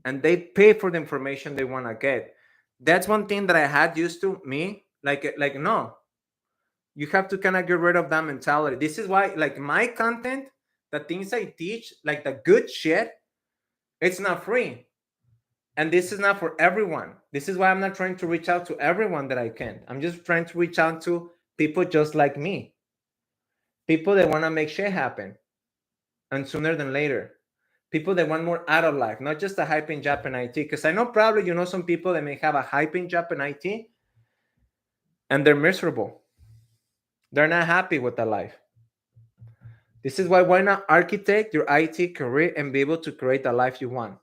and they pay for the information they want to get. That's one thing that I had used to me. Like no, you have to kind of get rid of that mentality. This is why, like, my content, the things I teach, like the good shit, it's not free. And this is not for everyone. This is why I'm not trying to reach out to everyone that I can. I'm just trying to reach out to people just like me. People that want to make shit happen. And sooner than later. People that want more out of life, not just a high paying job in IT. Because I know probably you know some people that may have a high paying job in IT and they're miserable. They're not happy with their life. This is why not architect your IT career and be able to create the life you want?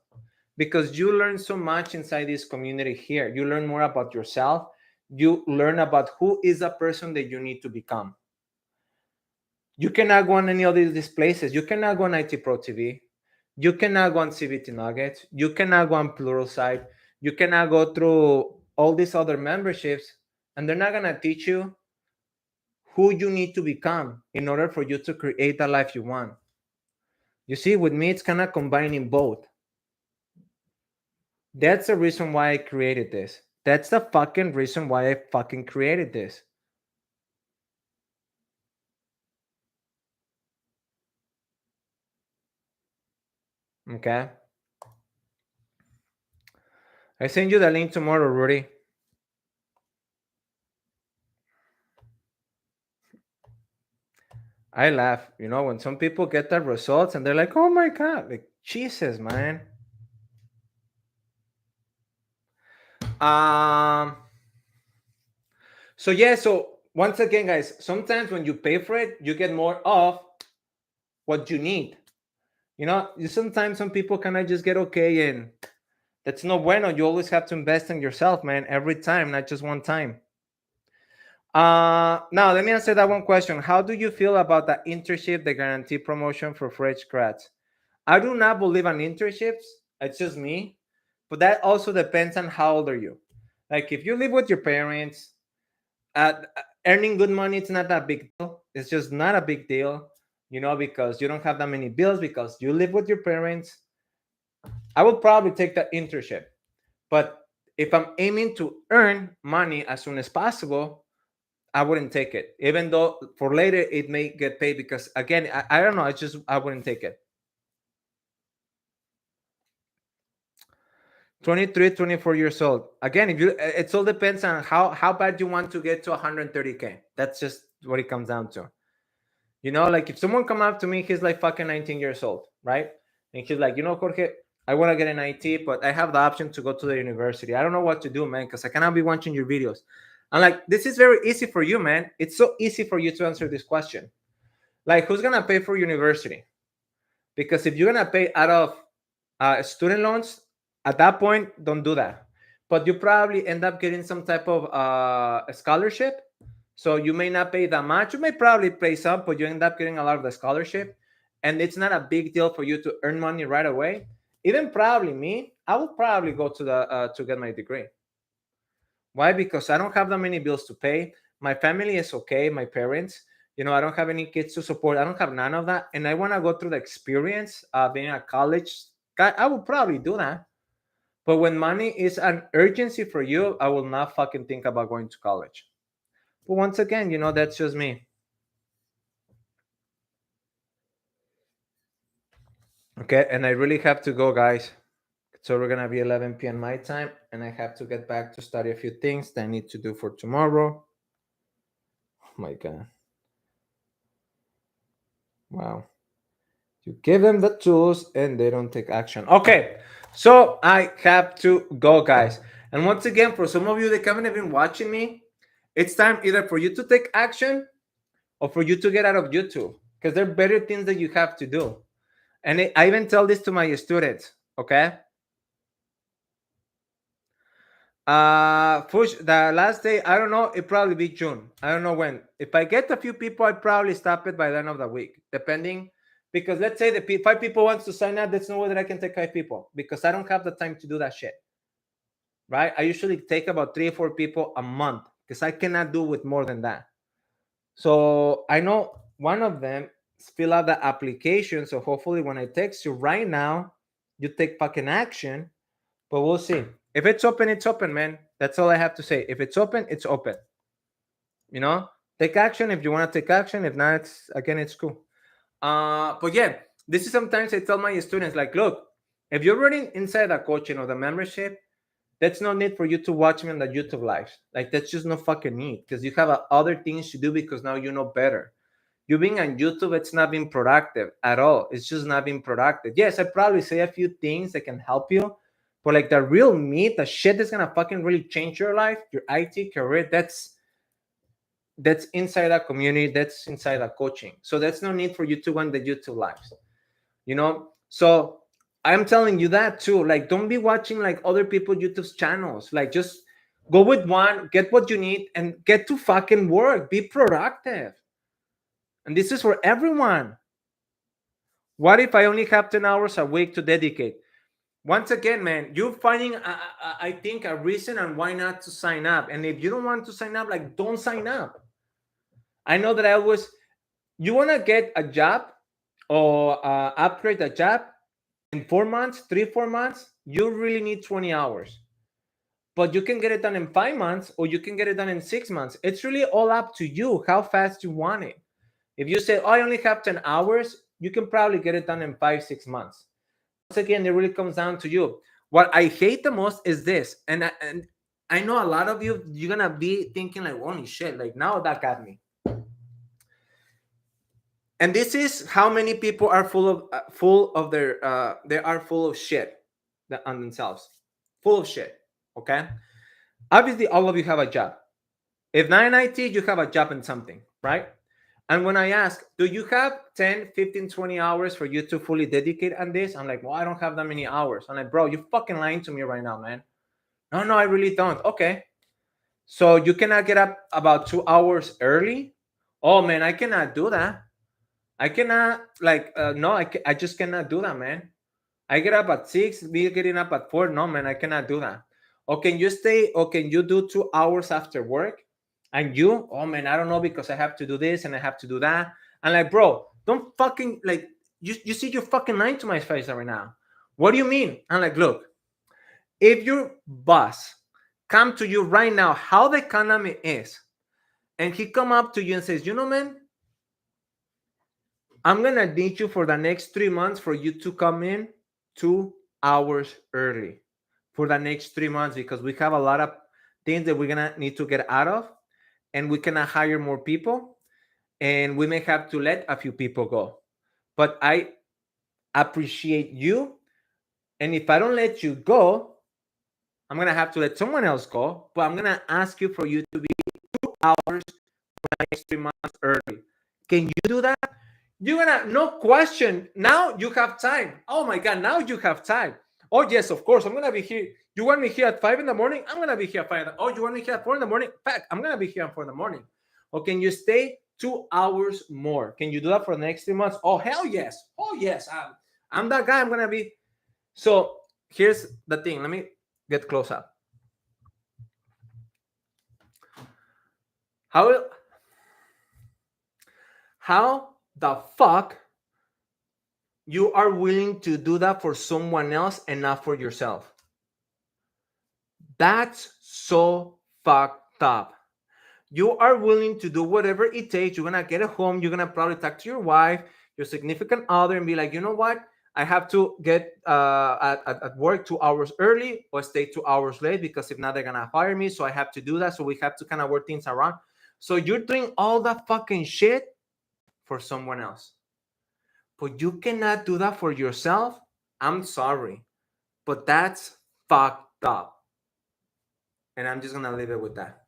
Because you learn so much inside this community here. You learn more about yourself. You learn about who is the person that you need to become. You cannot go on any of these places. You cannot go on IT Pro TV. You cannot go on CBT Nuggets. You cannot go on Pluralsight. You cannot go through all these other memberships, and they're not going to teach you who you need to become in order for you to create the life you want. You see, with me, it's kind of combining both. That's the reason why I created this. That's the fucking reason why I fucking created this. Okay? I send you the link tomorrow, Rudy. I laugh, you know, when some people get the results and they're like, oh my God, like, Jesus, man. So yeah, so once again, guys, sometimes when you pay for it, you get more of what you need. You know, sometimes some people kind of just get okay, and that's no bueno. You always have to invest in yourself, man, every time, not just one time. Now let me answer that one question. How do you feel about the internship, the guarantee promotion for fresh grads? I do not believe in internships. It's just me. But that also depends on how old are you. Like if you live with your parents, earning good money, it's not that big deal. It's just not a big deal, you know, because you don't have that many bills, because you live with your parents. I would probably take the internship. But if I'm aiming to earn money as soon as possible, I wouldn't take it. Even though for later it may get paid, because again, I don't know. I wouldn't take it. 23, 24 years old. Again, if you, it all depends on how bad you want to get to 130K. That's just what it comes down to. You know, like if someone come up to me, he's like fucking 19 years old, right? And he's like, you know, Jorge, I want to get an IT, but I have the option to go to the university. I don't know what to do, man, because I cannot be watching your videos. I'm like, this is very easy for you, man. It's so easy for you to answer this question. Like, who's gonna pay for university? Because if you're gonna pay out of student loans, at that point, don't do that. But you probably end up getting some type of scholarship. So you may not pay that much. You may probably pay some, but you end up getting a lot of the scholarship. And it's not a big deal for you to earn money right away. Even probably me, I would probably go to the to get my degree. Why? Because I don't have that many bills to pay. My family is okay. My parents, you know, I don't have any kids to support. I don't have none of that. And I want to go through the experience of being a college guy. I would probably do that. But when money is an urgency for you, I will not fucking think about going to college. But once again, you know, that's just me. Okay, and I really have to go, guys. So we're gonna be 11 p.m. my time, and I have to get back to study a few things that I need to do for tomorrow. Oh my God. Wow. You give them the tools and they don't take action. Okay, so I have to go, guys. And once again, for some of you that haven't been watching me, it's time either for you to take action or for you to get out of YouTube. because there are better things that you have to do. And I even tell this to my students, okay? Push the last day, I don't know, it probably be June. I don't know when. If I get a few people, I'd probably stop it by the end of the week, depending. Because let's say the 5 people wants to sign up, there's no way that I can take 5 people because I don't have the time to do that shit. Right? I usually take about 3 or 4 people a month because I cannot do with more than that. So I know one of them fill out the application. So hopefully when I text you right now, you take fucking action. But we'll see. If it's open, it's open, man. That's all I have to say. If it's open, it's open. You know, take action if you want to take action. If not, it's cool. But yeah, this is sometimes I tell my students, like, look, if you're already inside the coaching or the membership, that's no need for you to watch me on the YouTube lives. Like, that's just no fucking need because you have other things to do because now you know better. You being on YouTube, it's not being productive at all. It's just not being productive. Yes, I probably say a few things that can help you, but like the real meat, the shit that's gonna fucking really change your life, your IT career, that's inside a community, that's inside a coaching. So that's no need for you to want the YouTube lives, you know. So I'm telling you that too. Like, don't be watching like other people YouTube's channels. Like, just go with one, get what you need, and get to fucking work. Be productive. And this is for everyone. What if I only have 10 hours a week to dedicate? Once again, man, you're finding, I think, a reason and why not to sign up. And if you don't want to sign up, like, don't sign up. I know that you want to get a job or upgrade a job in 4 months, 4 months, you really need 20 hours. But you can get it done in 5 months or you can get it done in 6 months. It's really all up to you how fast you want it. If you say, oh, I only have 10 hours, you can probably get it done in 5-6 months. Once again, it really comes down to you. What I hate the most is this. And I know a lot of you're going to be thinking like, holy shit, like now that got me. And this is how many people are full of their, they are full of shit on themselves. Full of shit. Okay. Obviously, all of you have a job. If not in IT, you have a job in something, right? And when I ask, do you have 10, 15, 20 hours for you to fully dedicate on this? I'm like, well, I don't have that many hours. I'm like, bro, you're fucking lying to me right now, man. No, I really don't. Okay. So you cannot get up about 2 hours early? Oh, man, I cannot do that. I cannot, like, no, I just cannot do that, man. I get up at 6, be getting up at 4. No, man, I cannot do that. Or can you stay, or can you do 2 hours after work? And you, oh man, I don't know because I have to do this and I have to do that. I'm like, bro, don't fucking, like, you see you're fucking lying to my face right now. What do you mean? I'm like, look, if your boss come to you right now, how the economy is, and he come up to you and says, you know, man, I'm gonna need you for the next 3 months for you to come in 2 hours early for the next 3 months because we have a lot of things that we're gonna need to get out of, and we cannot hire more people, and we may have to let a few people go. But I appreciate you, and if I don't let you go, I'm gonna have to let someone else go. But I'm gonna ask you for you to be 2 hours for the next 3 months early. Can you do that? You're gonna, no question. Now you have time. Oh my God, now you have time. Oh yes, of course. I'm gonna be here. You want me here at 5 in the morning? I'm gonna be here at 5. Oh, you want me here at 4 in the morning? Fact, I'm gonna be here at 4 in the morning. Or can you stay 2 hours more? Can you do that for the next 3 months? Oh hell yes. Oh yes. I'm that guy. I'm gonna be. So here's the thing. Let me get close up. How the fuck you are willing to do that for someone else and not for yourself? That's so fucked up. You are willing to do whatever it takes. You're gonna get a home. You're gonna probably talk to your wife, your significant other, and be like, you know what? I have to get at work 2 hours early or stay 2 hours late because if not, they're gonna fire me. So I have to do that. So we have to kind of work things around. So you're doing all that fucking shit for someone else, but you cannot do that for yourself. I'm sorry, but that's fucked up. And I'm just gonna leave it with that.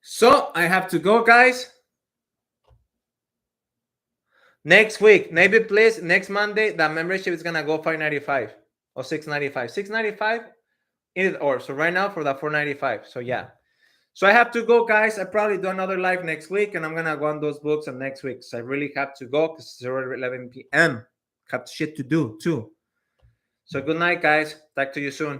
So I have to go, guys. Next week, maybe please, next Monday, that membership is gonna go 595 or 695. 695 either or. So right now for the 495. So yeah. So I have to go, guys. I probably do another live next week, and I'm gonna go on those books on next week. So I really have to go because it's already 11 p.m. Have shit to do too. So good night, guys. Talk to you soon.